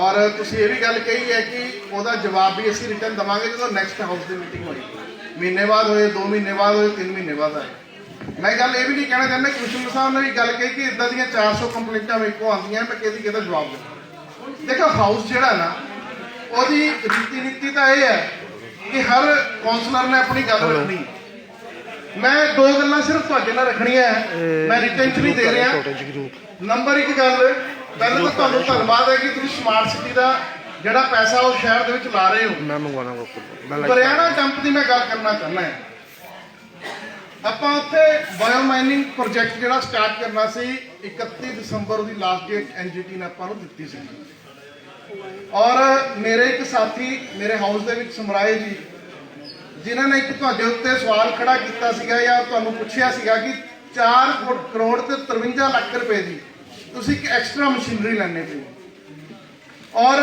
ਔਰ ਤੁਸੀਂ ਇਹ ਵੀ ਗੱਲ ਕਹੀ ਹੈ ਕਿ ਉਹਦਾ ਜਵਾਬ ਵੀ ਅਸੀਂ ਰਿਟਰਨ ਦਵਾਂਗੇ ਜਦੋਂ ਨੈਕਸਟ ਹਾਊਸ ਦੀ ਮੀਟਿੰਗ ਹੋਈ ਮਹੀਨੇ ਬਾਅਦ ਹੋਏ 2 ਮਹੀਨੇ ਬਾਅਦ ਹੋਏ 3 ਮਹੀਨੇ ਬਾਅਦ ਆਏ। ਮੈਂ ਗੱਲ ਇਹ ਵੀ ਨਹੀਂ ਕਹਿਣਾ ਚਾਹੁੰਦਾ ਕਮਿਸ਼ਨਰ ਸਾਹਿਬ ਨੇ ਵੀ ਗੱਲ ਕਹੀ ਕਿ ਇਦਾਂ ਦੀਆਂ 400 ਕੰਪਲੇਂਟਾਂ ਮੇਰੇ ਕੋਲ ਆਉਂਦੀਆਂ ਮੈਂ ਕਿਹਦਾ ਜਵਾਬ ਦੇਵਾਂ। ਦੇਖੋ ਹਾਊਸ ਜਿਹੜਾ ਨਾ ਉਹਦੀ ਨੀਤੀ ਤਾਂ ਇਹ ਹੈ ਕਿ ਹਰ ਕਾਉਂਸਲਰ ਨੇ ਆਪਣੀ ਗੱਲ ਰੱਖਣੀ। ਮੈਂ 2 ਗੱਲਾਂ ਸਿਰਫ ਤੁਹਾਡੇ ਨਾਲ ਰੱਖਣੀਆਂ ਮੈਂ ਰਿਟੈਂਸ਼ਨ ਨਹੀਂ ਦੇ ਰਿਹਾ। ਨੰਬਰ 1 ਗੱਲ ਪਹਿਲਾਂ ਤਾਂ ਤੁਹਾਨੂੰ ਧੰਨਵਾਦ ਹੈ ਕਿ ਤੁਸੀਂ ਸਮਾਰਟ ਸਿਟੀ ਦਾ ਜਿਹੜਾ ਪੈਸਾ ਉਹ ਸ਼ਹਿਰ ਦੇ ਵਿੱਚ ਲਾ ਰਹੇ ਹੋ। ਮੈਂ ਮੰਗਵਾਉਣਾ ਬਰਿਆਣਾ ਡੰਪ ਦੀ ਮੈਂ ਗੱਲ ਕਰਨਾ ਚਾਹੁੰਦਾ ਹਾਂ। ਆਪਾਂ ਉੱਥੇ ਬਾਇਓ ਮਾਈਨਿੰਗ ਪ੍ਰੋਜੈਕਟ ਜਿਹੜਾ ਸਟਾਰਟ ਕਰਨਾ ਸੀ 31 ਦਸੰਬਰ ਉਹਦੀ ਲਾਸਟ ਡੇਟ ਐਨਜੀਟੀ ਨੇ ਆਪਾਂ ਨੂੰ ਦਿੱਤੀ ਸੀ ਔਰ ਮੇਰੇ ਇੱਕ ਸਾਥੀ ਮੇਰੇ ਹਾਊਸ ਦੇ ਵਿੱਚ ਸਮਰਾਏ ਜੀ ਜਿਨ੍ਹਾਂ ਨੇ ਇੱਕ ਤੁਹਾਡੇ ਉੱਤੇ ਸਵਾਲ ਖੜਾ ਕੀਤਾ ਸੀਗਾ ਜਾਂ ਤੁਹਾਨੂੰ ਪੁੱਛਿਆ ਸੀਗਾ ਕਿ 4 ਕਰੋੜ ਤੇ 53 ਲੱਖ ਰੁਪਏ ਦੀ ਤੁਸੀਂ ਇੱਕ ਐਕਸਟਰਾ ਮਸ਼ੀਨਰੀ ਲੈਣੇ ਪਈ ਔਰ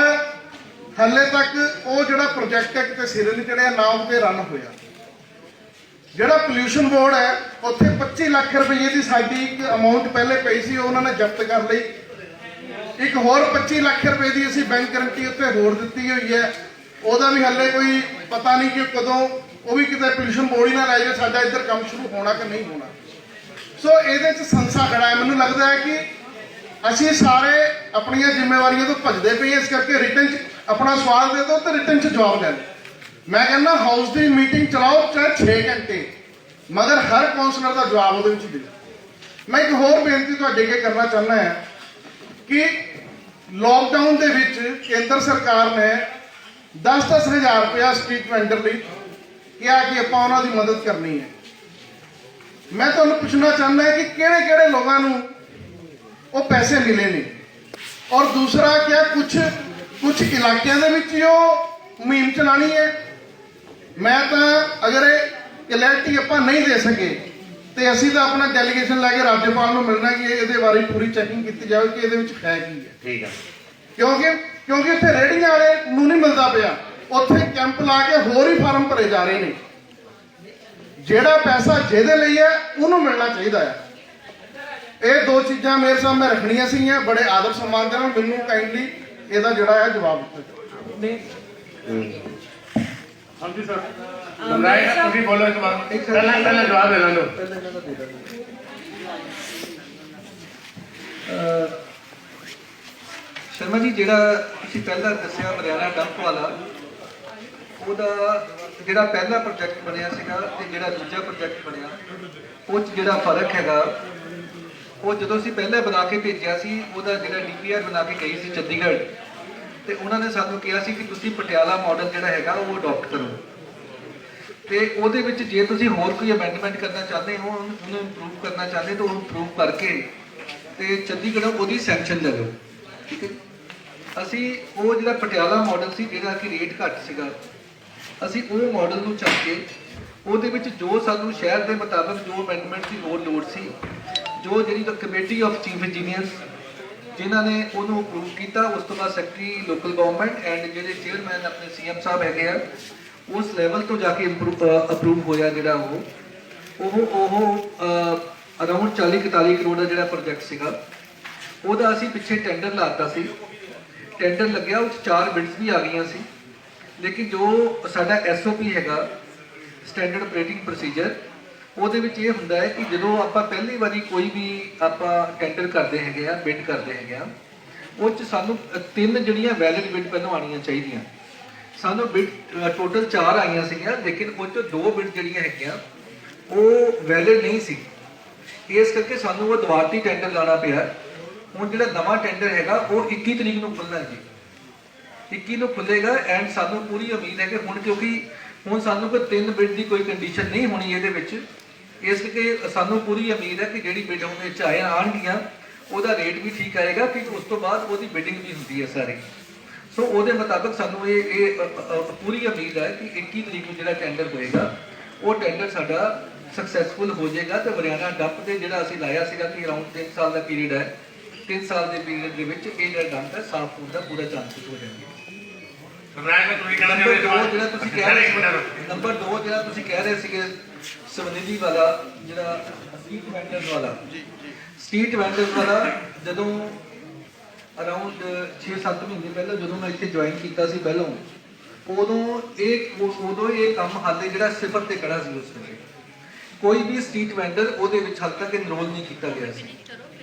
ਹਾਲੇ ਤੱਕ ਉਹ ਜਿਹੜਾ ਪ੍ਰੋਜੈਕਟ ਹੈ ਕਿਤੇ ਸਿਰੇ ਨਹੀਂ ਚੜਿਆ, ਨਾ ਉਹਤੇ ਰਨ ਹੋਇਆ। ਜਿਹੜਾ ਪੋਲਿਊਸ਼ਨ ਬੋਰਡ ਹੈ ਉੱਥੇ 25 ਲੱਖ ਰੁਪਏ ਦੀ ਸਾਡੀ ਇੱਕ ਅਮਾਉਂਟ ਪਹਿਲੇ ਪਈ ਸੀ, ਉਹਨਾਂ ਨੇ ਜ਼ਬਤ ਕਰ ਲਈ। ਇੱਕ ਹੋਰ 25 ਲੱਖ ਰੁਪਏ ਦੀ ਅਸੀਂ ਬੈਂਕ ਗਰੰਟੀ ਉੱਤੇ ਹੋਰ ਦਿੱਤੀ ਹੋਈ ਹੈ, ਉਹਦਾ ਵੀ ਹਾਲੇ ਕੋਈ ਪਤਾ ਨਹੀਂ ਕਿ ਕਦੋਂ ਉਹ ਵੀ ਕਿਤੇ ਪੋਲਿਊਸ਼ਨ ਬੋਰਡ ਹੀ ਨਾ ਲੈ ਜਾਵੇ ਸਾਡਾ ਇੱਧਰ ਕੰਮ ਸ਼ੁਰੂ ਹੋਣਾ ਕਿ ਨਹੀਂ ਹੋਣਾ। ਸੋ ਇਹਦੇ 'ਚ ਸੰਸਾ ਖੜਾ ਹੈ। ਮੈਨੂੰ ਲੱਗਦਾ ਹੈ ਕਿ ਅਸੀਂ ਸਾਰੇ ਆਪਣੀਆਂ ਜ਼ਿੰਮੇਵਾਰੀਆਂ ਤੋਂ ਭੱਜਦੇ ਪਏ, ਇਸ ਕਰਕੇ ਰਿਟਨ 'ਚ ਆਪਣਾ ਸਵਾਲ ਦੇ ਦਿਓ ਤੇ ਰਿਟਨ 'ਚ ਜਵਾਬ ਲੈ ਲਓ। ਮੈਂ ਕਹਿੰਦਾ ਹਾਊਸ ਦੀ ਮੀਟਿੰਗ ਚਲਾਓ ਚਾਹੇ 6 ਘੰਟੇ, ਮਗਰ ਹਰ ਕੌਂਸਲਰ ਦਾ ਜਵਾਬ ਉਹਦੇ ਵਿੱਚ ਦਿਓ। ਮੈਂ ਇੱਕ ਹੋਰ ਬੇਨਤੀ ਤੁਹਾਡੇ ਅੱਗੇ ਕਰਨਾ ਚਾਹੁੰਦਾ ਹਾਂ ਕਿ ਲੋਕਡਾਊਨ ਦੇ ਵਿੱਚ ਕੇਂਦਰ ਸਰਕਾਰ ਨੇ 10-10 ਹਜ਼ਾਰ ਰੁਪਇਆ ਸਟਰੀਟ ਵੈਂਡਰ ਲਈ ਕਿਹਾ ਕਿ ਆਪਾਂ ਉਹਨਾਂ ਦੀ ਮਦਦ ਕਰਨੀ ਹੈ। ਮੈਂ ਤੁਹਾਨੂੰ ਪੁੱਛਣਾ ਚਾਹੁੰਦਾ ਕਿ ਕਿਹੜੇ ਲੋਕਾਂ ਨੂੰ ਉਹ ਪੈਸੇ ਮਿਲੇ ਨੇ, ਔਰ ਦੂਸਰਾ ਕਿਹਾ ਕੁਝ ਇਲਾਕਿਆਂ ਦੇ ਵਿੱਚ ਹੀ ਉਹ ਮੁਹਿੰਮ ਚਲਾਣੀ ਹੈ। ਮੈਂ ਤਾਂ ਅਗਰ ਇਹ ਕਲੈਰਿਟੀ ਆਪਾਂ ਨਹੀਂ ਦੇ ਸਕੇ ਤੇ ਅਸੀਂ ਤਾਂ ਆਪਣਾ ਡੈਲੀਗੇਸ਼ਨ ਲੈ ਕੇ ਰਾਜਪਾਲ ਨੂੰ ਮਿਲਣਾ ਕਿ ਇਹਦੇ ਬਾਰੇ ਪੂਰੀ ਚੈਕਿੰਗ ਕੀਤੀ ਜਾਵੇ ਕਿ ਇਹਦੇ ਵਿੱਚ ਹੈ ਕੀ ਹੈ। ਠੀਕ ਹੈ। ਕਿਉਂਕਿ ਉੱਥੇ ਰੇਹੜੀਆਂ ਵਾਲੇ ਨੂੰ ਨਹੀਂ ਮਿਲਦਾ ਪਿਆ, ਉੱਥੇ ਕੈਂਪ ਲਾ ਕੇ ਹੋਰ ਹੀ ਫਾਰਮ ਭਰੇ ਜਾ ਰਹੇ ਨੇ। ਜਿਹੜਾ ਪੈਸਾ ਜਿਹਦੇ ਲਈ ਹੈ ਉਹਨੂੰ ਮਿਲਣਾ ਚਾਹੀਦਾ ਹੈ। ਇਹ ਦੋ ਚੀਜ਼ਾਂ ਮੇਰੇ ਸਾਹਮਣੇ ਰੱਖਣੀਆਂ ਸੀਗੀਆਂ, ਬੜੇ ਆਦਰ ਸਨਮਾਨ ਦੇ ਨਾਲ ਮੈਨੂੰ ਕਾਈਂਡਲੀ ਇਹਦਾ ਜਿਹੜਾ ਹੈ ਜਵਾਬ ਦਿੱਤਾ। ਹਾਂਜੀ ਸਰ, ਤੁਸੀਂ ਬੋਲੋ ਇੱਕ ਵਾਰ, ਪਹਿਲਾਂ ਜਵਾਬ ਦੇ ਲੈਣੋ। ਸ਼ਰਮਾ ਜੀ, ਜਿਹੜਾ ਤੁਸੀਂ ਪਹਿਲਾਂ ਦੱਸਿਆ ਹਰਿਆਣਾ ਡੰਪ ਵਾਲਾ, ਉਹਦਾ ਜਿਹੜਾ ਪਹਿਲਾ ਪ੍ਰੋਜੈਕਟ ਬਣਿਆ ਸੀਗਾ ਤੇ ਜਿਹੜਾ ਦੂਜਾ ਪ੍ਰੋਜੈਕਟ ਬਣਿਆ ਉਹ 'ਚ ਜਿਹੜਾ ਫਰਕ ਹੈਗਾ, ਉਹ ਜਦੋਂ ਅਸੀਂ ਪਹਿਲਾਂ ਬਣਾ ਕੇ ਭੇਜਿਆ ਸੀ ਉਹਦਾ ਜਿਹੜਾ DPR ਬਣਾ ਕੇ ਗਈ ਸੀ ਚੰਡੀਗੜ੍ਹ, ਤੇ ਉਹਨਾਂ ਨੇ ਸਾਨੂੰ ਕਿਹਾ ਸੀ ਕਿ ਤੁਸੀਂ ਪਟਿਆਲਾ ਮਾਡਲ ਜਿਹੜਾ ਹੈਗਾ ਉਹ ਅਡਾਪਟ ਕਰੋ, ਤੇ ਉਹਦੇ ਵਿੱਚ ਜੇ ਤੁਸੀਂ ਹੋਰ ਕੋਈ ਅਮੈਂਡਮੈਂਟ ਕਰਨਾ ਚਾਹੁੰਦੇ ਹੋ, ਉਹਨੂੰ ਇੰਪਰੂਵ ਕਰਨਾ ਚਾਹੁੰਦੇ ਤਾਂ ਉਹ ਇੰਪਰੂਵ ਕਰਕੇ ਤੇ ਚੰਡੀਗੜ੍ਹ ਉਹਦੀ ਸੈਂਕਸ਼ਨ ਲੈ ਲਓ। ਠੀਕ ਹੈ। ਅਸੀਂ ਉਹ ਜਿਹੜਾ ਪਟਿਆਲਾ ਮਾਡਲ ਸੀ ਜਿਹੜਾ ਕਿ ਰੇਟ ਘੱਟ ਸੀਗਾ, ਅਸੀਂ ਉਹ ਮਾਡਲ ਨੂੰ ਚੱਕ ਕੇ ਉਹਦੇ ਵਿੱਚ ਜੋ ਸਾਨੂੰ ਸ਼ਹਿਰ ਦੇ ਮੁਤਾਬਕ ਜੋ ਅਮੈਂਡਮੈਂਟ ਦੀ ਲੋੜ ਸੀ, ਜੋ ਜਿਹੜੀ ਕਮੇਟੀ ਆਫ ਚੀਫ ਇੰਜੀਨੀਅਰਸ ਜਿਨ੍ਹਾਂ ਨੇ ਉਹਨੂੰ ਅਪਰੂਵ ਕੀਤਾ, ਉਸ ਤੋਂ ਬਾਅਦ ਸੈਕਟਰੀ ਲੋਕਲ ਗਵਰਨਮੈਂਟ ਐਂਡ ਜਿਹੜੇ ਚੇਅਰਮੈਨ ਆਪਣੇ CM ਸਾਹਿਬ ਹੈਗੇ ਆ, ਉਸ ਲੈਵਲ ਤੋਂ ਜਾ ਕੇ ਅਪਰੂਵ ਹੋਇਆ ਜਿਹੜਾ ਉਹ ਅਰਾਊਂਡ 40-41 ਕਰੋੜ ਦਾ ਜਿਹੜਾ ਪ੍ਰੋਜੈਕਟ ਸੀਗਾ, ਉਹਦਾ ਅਸੀਂ ਪਿੱਛੇ ਟੈਂਡਰ ਲਾਤਾ ਸੀ। ਟੈਂਡਰ ਲੱਗਿਆ, ਉਹ 'ਚ 4 ਬਿਡਸ ਵੀ ਆ ਗਈਆਂ ਸੀ, ਲੇਕਿਨ ਜੋ ਸਾਡਾ SOP ਹੈਗਾ ਸਟੈਂਡਰਡ ਆਪਰੇਟਿੰਗ ਪ੍ਰੋਸੀਜਰ, ਉਹਦੇ ਵਿੱਚ ਇਹ ਹੁੰਦਾ ਹੈ ਕਿ ਜਦੋਂ ਆਪਾਂ ਪਹਿਲੀ ਵਾਰੀ ਕੋਈ ਵੀ ਆਪਾਂ ਟੈਂਡਰ ਕਰਦੇ ਹੈਗੇ ਆ, ਬਿਡ ਕਰਦੇ ਹੈਗੇ ਆ, ਉਹ 'ਚ ਸਾਨੂੰ 3 ਜਿਹੜੀਆਂ ਵੈਲਿਡ ਬਿਡ ਪਹਿਲਾਂ ਆਉਣੀਆਂ ਚਾਹੀਦੀਆਂ। ਸਾਨੂੰ ਬਿਡ ਟੋਟਲ 4 ਆਈਆਂ ਸੀਗੀਆਂ, ਲੇਕਿਨ ਉਹ 'ਚੋਂ 2 ਬਿਡ ਜਿਹੜੀਆਂ ਹੈਗੀਆਂ ਉਹ ਵੈਲਿਡ ਨਹੀਂ ਸੀ, ਇਸ ਕਰਕੇ ਸਾਨੂੰ ਉਹ ਦੁਬਾਰਾ ਟੈਂਡਰ ਲਾਣਾ ਪਿਆ। ਹੁਣ ਜਿਹੜਾ ਨਵਾਂ ਟੈਂਡਰ ਹੈਗਾ ਉਹ 21 ਤਰੀਕ ਨੂੰ ਖੁੱਲ੍ਹਣਾ ਜੀ, 21 ਨੂੰ ਖੁੱਲ੍ਹੇਗਾ ਐਂਡ ਸਾਨੂੰ ਪੂਰੀ ਉਮੀਦ ਹੈ ਕਿ ਕਿਉਂਕਿ ਹੁਣ ਸਾਨੂੰ ਕੋਈ 3 ਬਿਡ ਦੀ ਕੋਈ ਕੰਡੀਸ਼ਨ ਨਹੀਂ ਹੋਣੀ ਇਹਦੇ ਵਿੱਚ, ਇਸ ਕਰਕੇ ਸਾਨੂੰ ਪੂਰੀ ਉਮੀਦ ਹੈ ਕਿ ਜਿਹੜੀ ਬਿਡ ਹੁਣ ਵਿੱਚ ਆਉਣਗੀਆਂ ਉਹਦਾ ਰੇਟ ਵੀ ਠੀਕ ਆਏਗਾ, ਕਿ ਉਸ ਤੋਂ ਬਾਅਦ ਉਹਦੀ ਬਿਡਿੰਗ ਵੀ ਹੁੰਦੀ ਹੈ ਸਾਰੀ। ਸੋ ਉਹਦੇ ਮੁਤਾਬਕ ਸਾਨੂੰ ਇਹ ਪੂਰੀ ਉਮੀਦ ਹੈ ਕਿ 21 ਤਰੀਕ ਨੂੰ ਜਿਹੜਾ ਟੈਂਡਰ ਹੋਏਗਾ ਉਹ ਟੈਂਡਰ ਸਾਡਾ ਸਕਸੈਸਫੁਲ ਹੋ ਜਾਏਗਾ, ਤੇ ਹਰਿਆਣਾ ਡੰਪ ਤੇ ਜਿਹੜਾ ਅਸੀਂ ਲਾਇਆ ਸੀਗਾ ਕਿ ਅਰਾਊਂਡ 3 ਸਾਲ ਦਾ ਪੀਰੀਅਡ ਹੈ, 3 ਸਾਲ ਦੇ ਪੀਰੀਅਡ ਦੇ ਵਿੱਚ ਇਹ ਜਿਹੜਾ ਡੰਪ ਹੈ ਸਾਫ਼ ਹੋਣ ਦਾ ਪੂਰਾ ਚਾਂਸਸ ਹੋ ਜਾਣਗੇ। ਨੰਬਰ 2 ਜਿਹੜਾ ਤੁਸੀਂ ਕਹਿ ਰਹੇ ਸੀਗੇ ਸਵਨਿਧੀ ਵਾਲਾ, ਜਿਹੜਾ ਸਟਰੀਟ ਵੈਂਡਰਸ ਵਾਲਾ, ਜਦੋਂ ਅਰਾਊਂਡ 6-7 ਮਹੀਨੇ ਪਹਿਲਾਂ ਜਦੋਂ ਮੈਂ ਇੱਥੇ ਜੁਆਇਨ ਕੀਤਾ ਸੀ ਪਹਿਲਾਂ, ਉਦੋਂ ਇਹ ਕੰਮ ਹਾਲੇ ਜਿਹੜਾ ਸਿਫਰ ਤੇ ਖੜਾ ਸੀ। ਉਸ ਵੇਲੇ ਕੋਈ ਵੀ ਸਟਰੀਟ ਵੈਂਡਰ ਉਹਦੇ ਵਿੱਚ ਹਾਲੇ ਤੱਕ ਇਨਰੋਲ ਨਹੀਂ ਕੀਤਾ ਗਿਆ ਸੀ।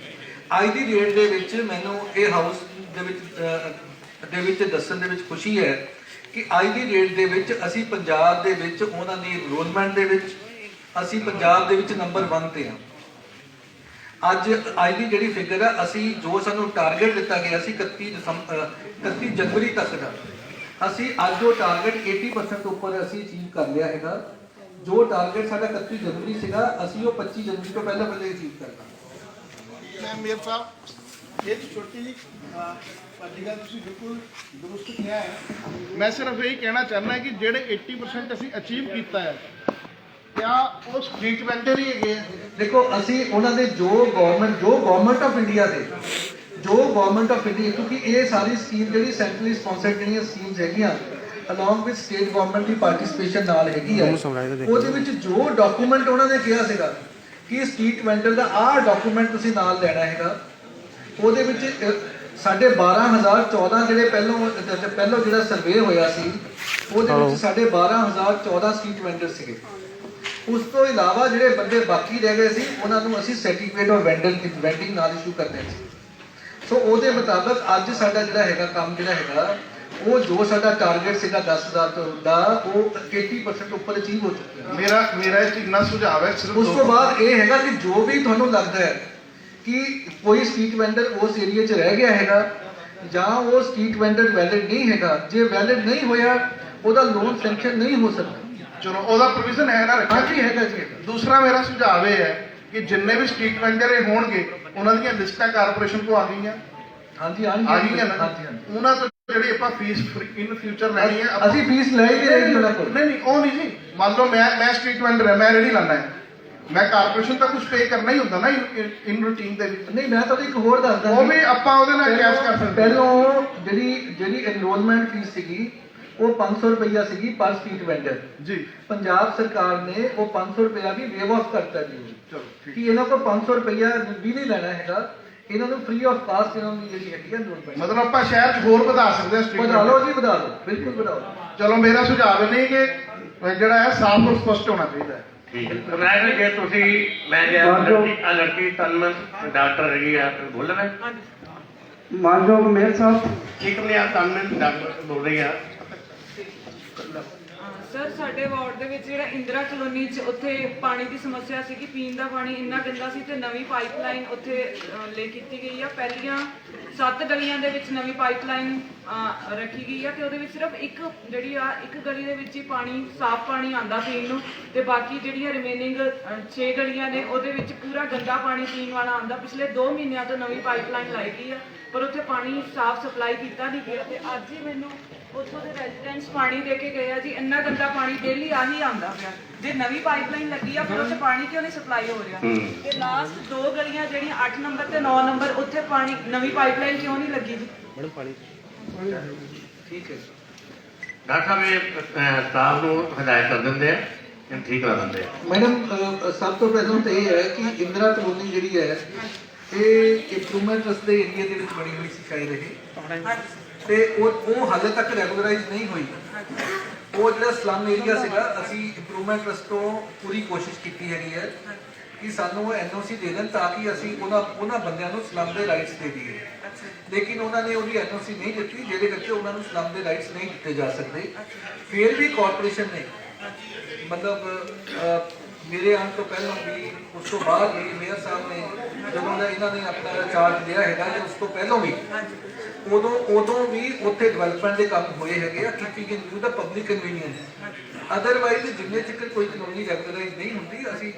ਅੱਜ ਦੀ ਡੇਟ ਦੇ ਵਿੱਚ ਮੈਨੂੰ ਇਹ ਹਾਊਸ ਦੇ ਵਿੱਚ ਦੱਸਣ ਦੇ ਵਿੱਚ ਖੁਸ਼ੀ ਹੈ ਕਿ ਅੱਜ ਦੀ ਡੇਟ ਦੇ ਵਿੱਚ ਅਸੀਂ ਪੰਜਾਬ ਦੇ ਵਿੱਚ ਉਹਨਾਂ ਦੀ ਇਨਰੋਲਮੈਂਟ ਦੇ ਵਿੱਚ ਅਸੀਂ ਪੰਜਾਬ ਦੇ ਵਿੱਚ ਨੰਬਰ 1 ਤੇ ਹਾਂ। ਅੱਜ ਦੀ ਜਿਹੜੀ ਫਿਗਰ ਹੈ, ਅਸੀਂ ਜੋ ਸਾਨੂੰ ਟਾਰਗੇਟ ਦਿੱਤਾ ਗਿਆ ਸੀ 31 ਜਨਵਰੀ ਤੱਕ ਦਾ, ਅਸੀਂ ਅੱਜ ਉਹ ਟਾਰਗੇਟ 80% ਉੱਪਰ ਅਸੀਂ ਅਚੀਵ ਕਰ ਲਿਆ ਹੈਗਾ। ਜੋ ਟਾਰਗੇਟ ਸਾਡਾ 31 ਜਨਵਰੀ ਸੀਗਾ, ਅਸੀਂ ਉਹ 25 ਜਨਵਰੀ ਤੋਂ ਪਹਿਲਾਂ ਅਚੀਵ ਕਰਨਾ। ਮੇਰ ਸਾਹਿਬ, ਇਹ ਛੋਟੀ ਤੁਹਾਡੀ ਗੱਲ ਤੁਸੀਂ ਬਿਲਕੁਲ ਦਰੁਸਤ ਕਿਹਾ ਹੈ। ਮੈਂ ਸਿਰਫ ਇਹ ਕਹਿਣਾ ਚਾਹੁੰਦਾ ਕਿ ਜਿਹੜੇ 80% ਅਸੀਂ ਅਚੀਵ ਕੀਤਾ ਹੈ, ਕਿਆ ਉਹ ਸਟਰੀਟ ਵੈਂਡਰ ਹੀ ਹੈਗੇ ਆ? ਦੇਖੋ ਅਸੀਂ ਉਹਨਾਂ ਦੇ ਜੋ ਗਵਰਨਮੈਂਟ ਆਫ ਇੰਡੀਆ ਦੇ ਕਿਉਂਕਿ ਇਹ ਸਾਰੀ ਸਕੀਮ ਜਿਹੜੀ ਸੈਂਟਰਲੀ ਸਪਾਂਸਰਡ ਜਿਹੜੀਆਂ ਸਕੀਮਸ ਹੈਗੀਆਂ along with state government the participation ਨਾਲ ਹੈਗੀ ਹੈ, ਉਹਦੇ ਵਿੱਚ ਜੋ ਡਾਕੂਮੈਂਟ ਉਹਨਾਂ ਨੇ ਕਿਹਾ ਸੀਗਾ ਕਿ ਸਟਰੀਟ ਵੈਂਡਰ ਦਾ ਆਹ ਡਾਕੂਮੈਂਟ ਤੁਸੀਂ ਨਾਲ ਲੈਣਾ ਹੈਗਾ, ਉਹਦੇ ਵਿੱਚ ਸਾਡੇ 12,014 ਜਿਹੜੇ ਪਹਿਲੋਂ ਜਿਹੜਾ ਸਰਵੇ ਹੋਇਆ ਸੀ ਉਹਦੇ ਵਿੱਚ ਸਾਡੇ 12,014 ਸਟਰੀਟ ਵੈਂਡਰ ਸੀਗੇ। ਉਸ ਤੋਂ ਇਲਾਵਾ ਜਿਹੜੇ ਬੰਦੇ ਬਾਕੀ ਰਹਿ ਗਏ ਸੀ ਉਹਨਾਂ ਨੂੰ ਅਸੀਂ ਸਰਟੀਫਿਕੇਟ ਆਫ ਵੈਂਡਿੰਗ ਨਾਲ ਇਸ਼ੂ ਕਰਦੇ ਸੀ। ਸੋ ਉਹਦੇ ਮੁਤਾਬਕ ਅੱਜ ਸਾਡਾ ਜਿਹੜਾ ਹੈਗਾ ਕੰਮ ਜਿਹੜਾ ਹੈਗਾ ਉਹ ਜੋ ਸਾਡਾ ਟਾਰਗੇਟ ਸੀਗਾ 10,000 ਦਾ ਉਹ 80% ਉੱਪਰ ਅਚੀਵ ਹੋ ਚੁੱਕਿਆ। ਮੇਰਾ ਇੱਕ ਇੰਨਾ ਸੁਝਾਅ ਹੈ ਸਿਰਫ ਉਸ ਤੋਂ ਬਾਅਦ ਇਹ ਹੈਗਾ ਕਿ ਜੋ ਵੀ ਤੁਹਾਨੂੰ ਲੱਗਦਾ ਹੈ ਕਿ ਕੋਈ ਸਟਰੀਟ ਵੈਂਡਰ ਉਸ ਏਰੀਆ 'ਚ ਰਹਿ ਗਿਆ ਹੈਗਾ ਜਾਂ ਉਹ ਸਟਰੀਟ ਵੈਂਡਰ ਵੈਲਿਡ ਨਹੀਂ ਹੈਗਾ, ਜੇ ਵੈਲਿਡ ਨਹੀਂ ਹੋਇਆ ਉਹਦਾ ਲੋਨ ਸੈਂਕਸ਼ਨ ਨਹੀਂ ਹੋ ਸਕਦਾ। ਚਲੋ ਉਹਦਾ ਪ੍ਰੋਵੀਜ਼ਨ ਹੈ ਨਾ ਰੱਖਿਆ? ਹਾਂਜੀ ਹੈਗਾ ਜੀ। ਦੂਸਰਾ ਮੇਰਾ ਸੁਝਾਅ ਇਹ ਹੈ ਕਿ ਜਿੰਨੇ ਵੀ ਸਟਰੀਟ ਵੈਂਡਰ ਇਹ ਹੋਣਗੇ ਉਹਨਾਂ ਦੀਆਂ ਲਿਸਟਾਂ ਕਾਰਪੋਰੇਸ਼ਨ ਤੋਂ ਆ ਗਈਆਂ। ਹਾਂਜੀ ਆ ਗਈਆਂ ਨਾ, ਉਹਨਾਂ ਤੋਂ ਜਿਹੜੀ ਆਪਾਂ ਫੀਸ ਇਨ ਫਿਊਚਰ ਲੈਣੀ ਹੈ ਅਸੀਂ ਫੀਸ ਲੈ ਹੀ ਰਹੇ ਉਹਨਾਂ ਕੋਲ। ਨਹੀਂ ਉਹ ਨਹੀਂ ਜੀ, ਮੰਨ ਲਓ ਮੈਂ ਸਟਰੀਟ ਵੈਂਡਰ ਹੈ, ਮੈਂ ਰੇਹੜੀ ਲਾਣਾ ਹੈ, ਮੈਂ ਕਾਰਪੋਰੇਸ਼ਨ ਤਾਂ ਕੁਝ ਪੇ ਕਰਨਾ ਹੀ ਹੁੰਦਾ ਨਾ ਇਨ ਰੂਟੀਨ ਦੇ ਵਿੱਚ। ਨਹੀਂ ਮੈਂ ਤੁਹਾਨੂੰ ਇੱਕ ਹੋਰ ਦੱਸਦਾ, ਉਹ ਵੀ ਆਪਾਂ ਉਹਦੇ ਨਾਲ ਕੈਸ਼ ਕਰ ਸਕਦੇ। ਪਹਿਲੋਂ ਜਿਹੜੀ ਐਨਰੋਲਮੈਂਟ ਫੀਸ ਸੀਗੀ ਉਹ 500 ਰੁਪਈਆ ਸੀਗੀ ਪਰ ਸਟਰੀਟ ਵੈਂਡਰ ਜੀ। ਪੰਜਾਬ ਸਰਕਾਰ ਨੇ ਉਹ 500 ਰੁਪਇਆ ਵੀ ਵੇਵ ਆਫ ਕਰਤਾ ਜੀ। ਚਲੋ ਕਿ ਇਹਨਾਂ ਕੋਲ 500 ਰੁਪਈਆ ਵੀ ਨਹੀਂ ਲੈਣਾ ਹੈਗਾ, ਇਹਨਾਂ ਨੂੰ ਫ੍ਰੀ ਆਫ ਕਾਸਟ ਇਹਨਾਂ ਦੀ ਜਿਹੜੀ ਹੈਗੀ ਆ ਐਨਰੋਲਮੈਂਟ। ਮਤਲਬ ਆਪਾਂ ਸ਼ਹਿਰ 'ਚ ਹੋਰ ਵਧਾ ਸਕਦੇ ਹਾਂ ਸਟਰੀਟ ਵਧਾ ਲਓ ਜੀ, ਵਧਾ ਲਓ, ਬਿਲਕੁਲ ਵਧਾਓ। ਚਲੋ ਮੇਰਾ ਸੁਝਾਅ ਇਹ ਨਹੀਂ ਕਿ ਜਿਹੜਾ ਹੈ ਸਾਫ਼ ਔਰ ਸਪਸ਼ਟ ਹੋਣਾ ਚਾਹੀਦਾ ਹੈ। ਠੀਕ ਹੈ। ਮੈਂ ਵੀ ਜੇ ਤੁਸੀਂ ਲੜਕੀ ਤਨਮਨ ਡਾਕਟਰ ਹੈਗੀ ਆ ਬੋਲ ਮੈਂ ਮਾਨਯੋਗ ਮੇਅਰ ਸਾਹਿਬ, ਠੀਕ ਨੇ ਆ ਤਨਮਨ ਡਾਕਟਰ ਬੋਲ ਰਹੀ ਆ। ਸਰ ਸਾਡੇ ਵਾਰਡ ਦੇ ਵਿੱਚ ਜਿਹੜਾ ਇੰਦਰਾ ਕਲੋਨੀ 'ਚ ਉੱਥੇ ਪਾਣੀ ਦੀ ਸਮੱਸਿਆ ਸੀਗੀ, ਪੀਣ ਦਾ ਪਾਣੀ ਇੰਨਾ ਗੰਦਾ ਸੀ ਤੇ ਨਵੀਂ ਪਾਈਪਲਾਈਨ ਉੱਥੇ ਲੈ ਕੀਤੀ ਗਈ ਆ। ਪਹਿਲੀਆਂ 7 ਗਲੀਆਂ ਦੇ ਵਿੱਚ ਨਵੀਂ ਪਾਈਪਲਾਈਨ ਰੱਖੀ ਗਈ ਆ ਤੇ ਉਹਦੇ ਵਿੱਚ ਸਿਰਫ ਇੱਕ ਗਲੀ ਦੇ ਵਿੱਚ ਹੀ ਪਾਣੀ ਸਾਫ਼ ਪਾਣੀ ਆਉਂਦਾ ਪੀਣ ਨੂੰ ਤੇ ਬਾਕੀ ਜਿਹੜੀਆਂ ਰਿਮੇਨਿੰਗ 6 ਗਲੀਆਂ ਨੇ ਉਹਦੇ ਵਿੱਚ ਪੂਰਾ ਗੰਦਾ ਪਾਣੀ ਪੀਣ ਵਾਲਾ ਆਉਂਦਾ। ਪਿਛਲੇ 2 ਮਹੀਨਿਆਂ ਤੋਂ ਨਵੀਂ ਪਾਈਪਲਾਈਨ ਲਾਈ ਗਈ ਆ ਪਰ ਉੱਥੇ ਪਾਣੀ ਸਾਫ਼ ਸਪਲਾਈ ਕੀਤਾ ਨਹੀਂ ਗਿਆ ਤੇ ਅੱਜ ਹੀ ਮੈਨੂੰ ਉੱਥੋਂ ਦੇ ਰੈਜ਼ੀਡੈਂਟਸ ਪਾਣੀ ਦੇ ਕੇ ਗਏ ਆ ਜੀ, ਇੰਨਾ ਗੰਦਾ ਪਾਣੀ ਡੇਲੀ ਆਹੀ ਆਉਂਦਾ ਪਿਆ। ਜੇ ਨਵੀਂ ਪਾਈਪਲਾਈਨ ਲੱਗੀ ਆ ਫਿਰ ਉੱਥੇ ਪਾਣੀ ਕਿਉਂ ਨਹੀਂ ਸਪਲਾਈ ਹੋ ਰਿਹਾ? ਤੇ ਲਾਸਟ 2 ਗਲੀਆਂ ਜਿਹੜੀਆਂ 8 ਨੰਬਰ ਤੇ 9 ਨੰਬਰ ਉੱਥੇ ਪਾਣੀ ਨਵੀਂ ਪਾਈਪਲਾਈਨ ਕਿਉਂ ਨਹੀਂ ਲੱਗੀ ਜੀ? ਮੈਡਮ ਪਾਣੀ ਠੀਕ ਹੈ ਡਾਕਟਰ ਸਾਹਿਬ ਇਹ ਸਟਾਫ ਨੂੰ ਹਦਾਇਤ ਕਰ ਦਿੰਦੇ ਆ, ਇਹਨੂੰ ਠੀਕ ਕਰਾ ਦਿੰਦੇ ਆ। ਮੈਡਮ ਸਭ ਤੋਂ ਪਹਿਲਾਂ ਤਾਂ ਇਹ ਹੈ ਕਿ ਇੰਦਰਾ ਕਲੋਨੀ ਜਿਹੜੀ ਹੈ ਇਹ ਇੰਪਰੂਵਮੈਂਟ ਰਸਤੇ ਏਰੀਆ ਦੇ ਵਿੱਚ ਬਣੀ ਹੋਈ ਸੀ ਸ਼ਾਇਦ ਇਹ, ਤੇ ਉਹ ਹਾਲੇ ਤੱਕ ਰੈਗੂਲਰਾਈਜ਼ ਨਹੀਂ ਹੋਈ। ਉਹ ਜਿਹੜਾ ਸਲਮ ਏਰੀਆ ਸੀਗਾ ਅਸੀਂ ਇੰਪਰੂਵਮੈਂਟ ਟਰਸਟ ਤੋਂ ਪੂਰੀ ਕੋਸ਼ਿਸ਼ ਕੀਤੀ ਹੈਗੀ ਹੈ ਕਿ ਸਾਨੂੰ ਉਹ ਐਨਓਸੀ ਦੇ ਦੇਣ ਤਾਂ ਕਿ ਅਸੀਂ ਉਹਨਾਂ ਬੰਦਿਆਂ ਨੂੰ ਸਲਮ ਦੇ ਰਾਈਟਸ ਦੇ ਦਈਏ, ਲੇਕਿਨ ਉਹਨਾਂ ਨੇ ਉਹਦੀ ਐਨਓਸੀ ਨਹੀਂ ਦਿੱਤੀ ਜਿਹਦੇ ਕਰਕੇ ਉਹਨਾਂ ਨੂੰ ਸਲਮ ਦੇ ਰਾਈਟਸ ਨਹੀਂ ਦਿੱਤੇ ਜਾ ਸਕਦੇ। ਫਿਰ ਵੀ ਕਾਰਪੋਰੇਸ਼ਨ ਨੇ ਮਤਲਬ ਮੇਰੇ ਆਉਣ ਤੋਂ ਪਹਿਲਾਂ ਵੀ ਉਸ ਤੋਂ ਬਾਅਦ ਵੀ ਮੇਅਰ ਸਾਹਿਬ ਨੇ ਜਦੋਂ ਦਾ ਇਹਨਾਂ ਨੇ ਆਪਣਾ ਚਾਰਜ ਲਿਆ ਹੈਗਾ ਤੇ ਉਸ ਤੋਂ ਪਹਿਲਾਂ ਵੀ ਉਦੋਂ ਵੀ ਉੱਥੇ ਡਿਵੈਲਪਮੈਂਟ ਦੇ ਕੰਮ ਹੋਏ ਹੈਗੇ ਆ, ਕੀਪਿੰਗ ਇਨ ਵਿਊ ਦਾ ਪਬਲਿਕ ਕਨਵੀਨੀਅੰਸ। ਅਦਰਵਾਈਜ਼ ਜਿੰਨੇ ਤੱਕ ਕੋਈ ਕਲੋਨੀ ਰੈਗੂਲਰਾਈਜ਼ ਨਹੀਂ ਹੁੰਦੀ ਅਸੀਂ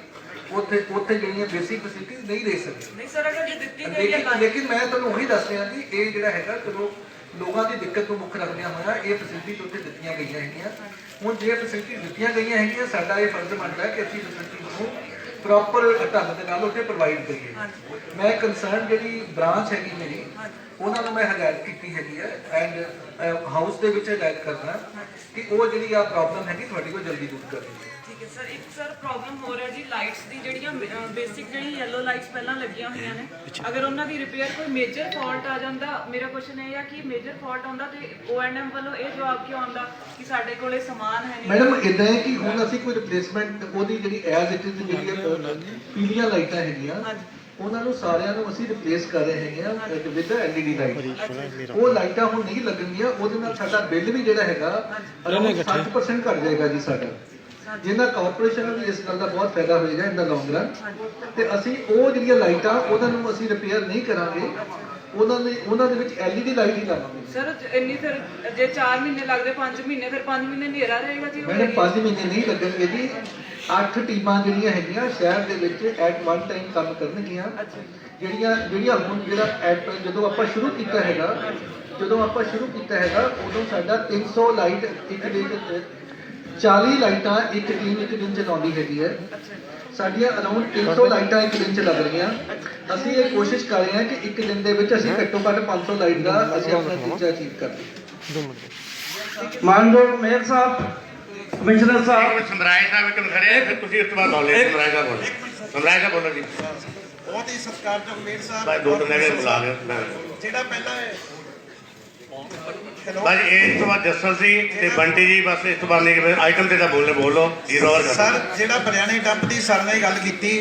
ਉੱਥੇ ਜਿਹੜੀਆਂ ਬੇਸਿਕ ਫੈਸਿਲਿਟੀਜ਼ ਨਹੀਂ ਦੇ ਸਕਦੇ। ਨਹੀਂ ਸਰ ਅਗਰ ਜੇ ਦਿੱਤੀ ਗਈ ਹੈ ਲੇਕਿਨ ਮੈਂ ਤੁਹਾਨੂੰ ਉਹੀ ਦੱਸ ਰਿਹਾ ਕਿ ਇਹ ਜਿਹੜਾ ਹੈਗਾ ਚਲੋ ਲੋਕਾਂ ਦੀ ਦਿੱਕਤ ਨੂੰ ਮੁੱਖ ਰੱਖਦਿਆਂ ਹੋਇਆ ਇਹ ਫੈਸਿਲਿਟੀ ਉੱਥੇ ਦਿੱਤੀਆਂ ਗਈਆਂ ਹੈਗੀਆਂ। ਹੁਣ ਜੇ ਫੈਸਿਲਿਟੀ ਦਿੱਤੀਆਂ ਗਈਆਂ ਹੈਗੀਆਂ ਸਾਡਾ ਇਹ ਫਰਜ਼ ਬਣਦਾ ਹੈ ਕਿ ਅਸੀਂ ਫੈਸਿਲਿਟੀ ਨੂੰ ਪ੍ਰੋਪਰ ਢੰਗ ਦੇ ਨਾਲ ਉੱਥੇ ਪ੍ਰੋਵਾਈਡ ਕਰੀਏ। ਮੈਂ ਕੰਸਰਨ ਜਿਹੜੀ ਬ੍ਰਾਂਚ ਹੈਗੀ ਮੇਰੀ ਉਹਨਾਂ ਨੂੰ ਮੈਂ ਹਦਾਇਤ ਕੀਤੀ ਹੈਗੀ ਹੈ ਐਂਡ ਹਾਊਸ ਦੇ ਵਿੱਚ ਹਦਾਇਤ ਕਰਨਾ ਕਿ ਉਹ ਜਿਹੜੀ ਆ ਪ੍ਰੋਬਲਮ ਹੈਗੀ ਤੁਹਾਡੀ ਕੋਲ ਜਲਦੀ ਦੂਰ ਕਰ ਦਿੱਤੀ। ਠੀਕ ਹੈ ਸਰ। ਇੱਕ ਸਰ ਪ੍ਰੋਬਲਮ ਹੋ ਰਿਹਾ ਜੀ ਲਾਈਟਸ ਦੀ, ਜਿਹੜੀਆਂ ਬੇਸਿਕ ਜਿਹੜੀ ਯੈਲੋ ਲਾਈਟਸ ਪਹਿਲਾਂ ਲੱਗੀਆਂ ਹੋਈਆਂ ਨੇ, ਅਗਰ ਉਹਨਾਂ ਦੀ ਰਿਪੇਅਰ ਕੋਈ ਮੇਜਰ ਫਾਲਟ ਆ ਜਾਂਦਾ, ਮੇਰਾ ਕੁਐਸਚਨ ਇਹ ਆ ਕਿ ਮੇਜਰ ਫਾਲਟ ਆਉਂਦਾ ਤੇ ONM ਵੱਲੋਂ ਇਹ ਜਵਾਬ ਕਿਉਂ ਆਉਂਦਾ ਕਿ ਸਾਡੇ ਕੋਲੇ ਸਮਾਨ ਹੈ ਨਹੀਂ? ਮੈਡਮ ਇਦਾਂ ਹੈ ਕਿ ਹੁਣ ਅਸੀਂ ਕੋਈ ਰਿਪਲੇਸਮੈਂਟ ਉਹਦੀ ਜਿਹੜੀ ਐਜ਼ ਇਟ ਇਜ਼ ਜਿਹੜੀਆਂ ਪੀਲੀਆਂ ਲਾਈਟਾਂ ਹੈਗੀਆਂ ਉਹਨਾਂ ਨੂੰ ਸਾਰਿਆਂ ਨੂੰ ਅਸੀਂ ਰਿਪਲੇਸ ਕਰ ਰਹੇ ਹੈਗੇ ਆ ਵਿਦ LED ਲਾਈਟ। ਉਹ ਲਾਈਟਾਂ ਹੁਣ ਨਹੀਂ ਲੱਗਣਗੀਆਂ, ਉਹਦੇ ਨਾਲ ਸਾਡਾ ਬਿੱਲ ਵੀ ਜਿਹੜਾ ਹੈਗਾ 60% ਘਟ ਜਾਏਗਾ ਜੀ ਸਾਡਾ, ਜਿਹਨਾਂ ਕਾਰਪੋਰੇਸ਼ਨ ਨੂੰ ਵੀ ਇਸ ਗੱਲ ਦਾ ਬਹੁਤ ਫਾਇਦਾ ਹੋਏਗਾ ਇਨ ਦਾ ਲੌਂਗ ਰਨ। ਤੇ ਅਸੀਂ ਉਹ ਜਿਹੜੀਆਂ ਲਾਈਟਾਂ ਉਹਨਾਂ ਨੂੰ ਅਸੀਂ ਰਿਪੇਅਰ ਨਹੀਂ ਕਰਾਂਗੇ, ਉਹਨਾਂ ਦੇ ਵਿੱਚ LED ਲਾਈਟ ਹੀ ਲਾਵਾਂਗੇ। ਸਰ ਇੰਨੀ ਫਿਰ ਜੇ 4 ਮਹੀਨੇ ਲੱਗਦੇ 5 ਮਹੀਨੇ ਫਿਰ 5 ਮਹੀਨੇ ਹਨੇਰਾ ਰਹੇਗਾ ਜੀ? ਮੈਡਮ 5 ਮਹੀਨੇ ਨਹੀਂ ਲੱਗਣਗੇ ਜੀ। 8 ਟੀਮਾਂ ਜਿਹੜੀਆਂ ਹੈਗੀਆਂ ਸ਼ਹਿਰ ਦੇ ਵਿੱਚ ਐਟ ਵਨ ਟਾਈਮ ਕੰਮ ਕਰਨਗੀਆਂ, ਜਿਹੜੀਆਂ ਹੁਣ ਜਿਹੜਾ ਜਦੋਂ ਆਪਾਂ ਸ਼ੁਰੂ ਕੀਤਾ ਹੈਗਾ ਜਦੋਂ ਆਪਾਂ ਸ਼ੁਰੂ ਕੀਤਾ ਹੈਗਾ ਉਦੋਂ ਸਾਡਾ 300 ਲਾਈਟ ਇੱਕ ਦਿਨ 'ਚ 40 ਲਾਈਟਾਂ ਇੱਕ ਦਿਨ ਚ ਲਾਉਂਦੀ ਹੈਗੀ ਹੈ। ਸਾਡੀਆਂ ਅਰਾਊਂਡ 300 ਲਾਈਟਾਂ ਇੱਕ ਦਿਨ ਚ ਲੱਗ ਰਹੀਆਂ। ਅਸੀਂ ਇਹ ਕੋਸ਼ਿਸ਼ ਕਰ ਰਹੇ ਹਾਂ ਕਿ ਇੱਕ ਦਿਨ ਦੇ ਵਿੱਚ ਅਸੀਂ ਘੱਟੋ ਘੱਟ 500 ਲਾਈਟ ਦਾ ਅਸੀਂ ਆਪਣਾ ਟੀਚਾ ਅਚੀਵ ਕਰ ਲਈਏ। ਮਾਨਯੋਗ ਮੇਅਰ ਸਾਹਿਬ, ਕਮਿਸ਼ਨਰ ਸਾਹਿਬ, ਸਮਰਾਜ ਸਾਹਿਬ ਇੱਕ ਖੜੇ ਆ, ਫਿਰ ਤੁਸੀਂ ਉਸ ਤੋਂ ਬਾਅਦ ਬੋਲੇ। ਸਮਰਾਜ ਸਾਹਿਬ ਬੋਲੋ। ਸਮਰਾਜ ਸਾਹਿਬ ਬੋਲੋ ਜੀ। ਬਹੁਤ ਹੀ ਸਤਿਕਾਰਯੋਗ ਮੇਅਰ ਸਾਹਿਬ, ਭਾਈ ਦੋ ਤਿੰਨ ਜਣੇ ਬੁਲਾ ਲਿਓ। ਜਿਹੜਾ ਪਹਿਲਾਂ ਭਾਜੀ ਇਸ ਤੋਂ ਬਾਅਦ ਜੱਸਲ ਸੀ ਤੇ ਬੰਟੀ ਜੀ, ਬਸ ਇਸ ਤੋਂ ਬਾਅਦ ਨਹੀਂ ਕਿ ਆਈਟਮ ਤੇ ਤਾਂ ਬੋਲੋ ਜ਼ੀਰੋ ਓਵਰ ਕਰ। ਸਰ ਜਿਹੜਾ ਬਰਿਆਣੇ ਡੰਪ ਦੀ ਸਰ ਨੇ ਗੱਲ ਕੀਤੀ,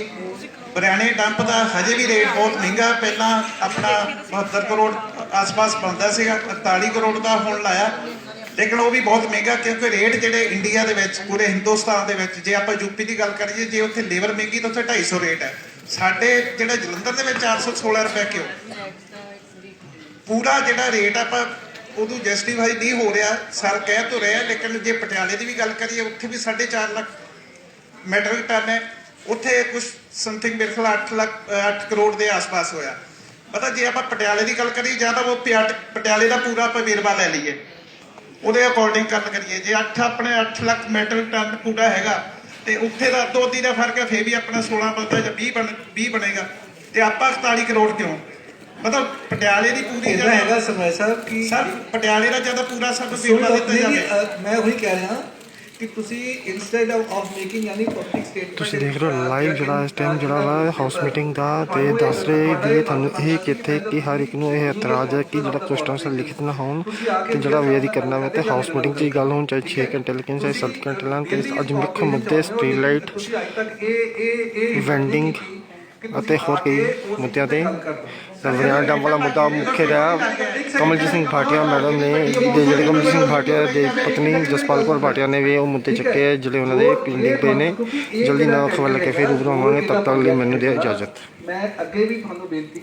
ਬਰਿਆਣੇ ਡੰਪ ਦਾ ਹਜੇ ਵੀ ਰੇਟ ਬਹੁਤ ਮਹਿੰਗਾ। ਪਹਿਲਾਂ ਆਪਣਾ 72 ਕਰੋੜ ਆਸ-ਪਾਸ ਬਣਦਾ ਸੀਗਾ, 48 ਕਰੋੜ ਦਾ ਹੁਣ ਲਾਇਆ, ਲੇਕਿਨ ਉਹ ਵੀ ਬਹੁਤ ਮਹਿੰਗਾ ਕਿਉਂਕਿ ਰੇਟ ਜਿਹੜੇ ਇੰਡੀਆ ਦੇ ਵਿੱਚ, ਪੂਰੇ ਹਿੰਦੁਸਤਾਨ ਦੇ ਵਿੱਚ, ਜੇ ਆਪਾਂ ਯੂਪੀ ਦੀ ਗੱਲ ਕਰੀਏ, ਜੇ ਉੱਥੇ ਲੇਬਰ ਮਹਿੰਗੀ ਤਾਂ ਉੱਥੇ 250 ਰੇਟ ਹੈ। ਸਾਡੇ ਜਿਹੜਾ ਜਲੰਧਰ ਦੇ ਵਿੱਚ 416 ਰੁਪਏ ਕਿਉਂ, ਪੂਰਾ ਜਿਹੜਾ ਰੇਟ ਆਪਾਂ ਉਦੋਂ ਜਸਟੀਫਾਈ ਨਹੀਂ ਹੋ ਰਿਹਾ। ਸਰ ਕਹਿ ਤੋਂ ਰਿਹਾ, ਲੇਕਿਨ ਜੇ ਪਟਿਆਲੇ ਦੀ ਵੀ ਗੱਲ ਕਰੀਏ, ਉੱਥੇ ਵੀ 4.5 ਲੱਖ ਮੈਟਰਿਕ ਟਨ ਹੈ, ਉੱਥੇ ਕੁਝ ਸਮਥਿੰਗ ਮੇਰੇ ਖਿਆਲ 8 ਕਰੋੜ ਦੇ ਆਸ-ਪਾਸ ਹੋਇਆ। ਪਤਾ ਜੇ ਆਪਾਂ ਪਟਿਆਲੇ ਦੀ ਗੱਲ ਕਰੀਏ, ਜਾਂ ਤਾਂ ਉਹ ਪਟਿਆਲੇ ਦਾ ਪੂਰਾ ਆਪਾਂ ਵੇਰਵਾ ਲੈ ਲਈਏ, ਉਹਦੇ ਅਕੋਰਡਿੰਗ ਗੱਲ ਕਰੀਏ, ਜੇ ਆਪਣੇ 8 ਲੱਖ ਮੈਟਰਿਕ ਟਨ ਪੂਰਾ ਹੈਗਾ ਤੇ ਉੱਥੇ ਦਾ ਦੋ ਅੱਧੀ ਦਾ ਫਰਕ ਹੈ, ਫੇਰ ਵੀ ਆਪਣਾ 16 ਬਣਦਾ ਜਾਂ 20 ਬਣੇਗਾ, ਤੇ ਆਪਾਂ 48 ਕਰੋੜ ਕਿਉਂ? ਮਤਲਬ ਪਟਿਆਲੇ ਦੀ ਪੂਰੀ ਇਹਦਾ ਹੈਗਾ ਸਮਰਾਜ ਸਾਹਿਬ ਕਿ ਸਰ ਪਟਿਆਲੇ ਦਾ ਜਿਆਦਾ ਪੂਰਾ ਸਾਨੂੰ ਵੇਰਵਾ ਦਿੱਤਾ ਜਾਵੇ। ਮੈਂ ਉਹੀ ਕਹਿ ਰਿਹਾ ਕਿ ਤੁਸੀਂ ਇਨਸਟੈਡ ਆਫ ਮੇਕਿੰਗ ਯਾਨੀ ਪਬਲਿਕ ਸਟੇਟਮੈਂਟ, ਤੁਸੀਂ ਦੇਖ ਰਹੇ ਹੋ ਲਾਈਵ ਜਿਹੜਾ ਇਸ ਟਾਈਮ ਜਿਹੜਾ ਵਾ ਹਾਊਸ ਮੀਟਿੰਗ ਦਾ, ਤੇ ਦੱਸ ਰਹੇ ਵੀ ਤੁਹਾਨੂੰ ਇਹ ਕਿੱਥੇ ਕਿ ਹਰ ਇੱਕ ਨੂੰ ਇਹ ਇਤਰਾਜ਼ ਹੈ ਕਿ ਜਿਹੜਾ ਕੁਐਸਚਨ ਲਿਖਿਤ ਨਾ ਹੋਣ ਤੇ ਜਿਹੜਾ ਵੇਰੀ ਕਰਨਾ ਵਾ, ਤੇ ਹਾਊਸ ਮੀਟਿੰਗ 'ਚ ਹੀ ਗੱਲ ਹੋਣ, ਚਾਹੇ 6 ਘੰਟੇ ਲੱਗਣ ਚਾਹੇ 7 ਘੰਟੇ ਲੱਗਣ। ਤੇ ਅੱਜ ਮੁੱਖ ਮੁੱਦੇ ਸਟਰੀਟ ਲਾਈਟ, ਵੈਂਡਿੰਗ ਅਤੇ ਹੋਰ ਕਈ ਮੁੱਦਿਆਂ ਤੇ ਬਰਿਆਣਾ ਡੰਪ ਵਾਲਾ ਮੁੱਦਾ ਮੁੱਖ ਰਿਹਾ। ਕਮਲਜੀਤ ਸਿੰਘ ਭਾਟੀਆ ਮੈਡਮ ਨੇ, ਜਿਹੜੇ ਕਮਲਜੀਤ ਸਿੰਘ ਭਾਟੀਆ ਦੇ ਪਤਨੀ ਜਸਪਾਲ ਕੌਰ ਭਾਟੀਆ ਨੇ ਵੀ ਉਹ ਮੁੱਦੇ ਚੱਕੇ ਜਿਹੜੇ ਉਹਨਾਂ ਦੇ ਪਿੰਡਿੰਗ ਪਏ ਨੇ। ਜਲਦੀ ਨਾਲ ਖਬਰ ਲੈ ਕੇ ਫਿਰ ਰੂਬਰੂ ਆਵਾਂਗੇ, ਤਦ ਤੱਕ ਲਈ ਮੈਨੂੰ ਦਿਓ ਇਜਾਜ਼ਤ। ਮੈਂ ਅੱਗੇ ਵੀ ਤੁਹਾਨੂੰ ਬੇਨਤੀ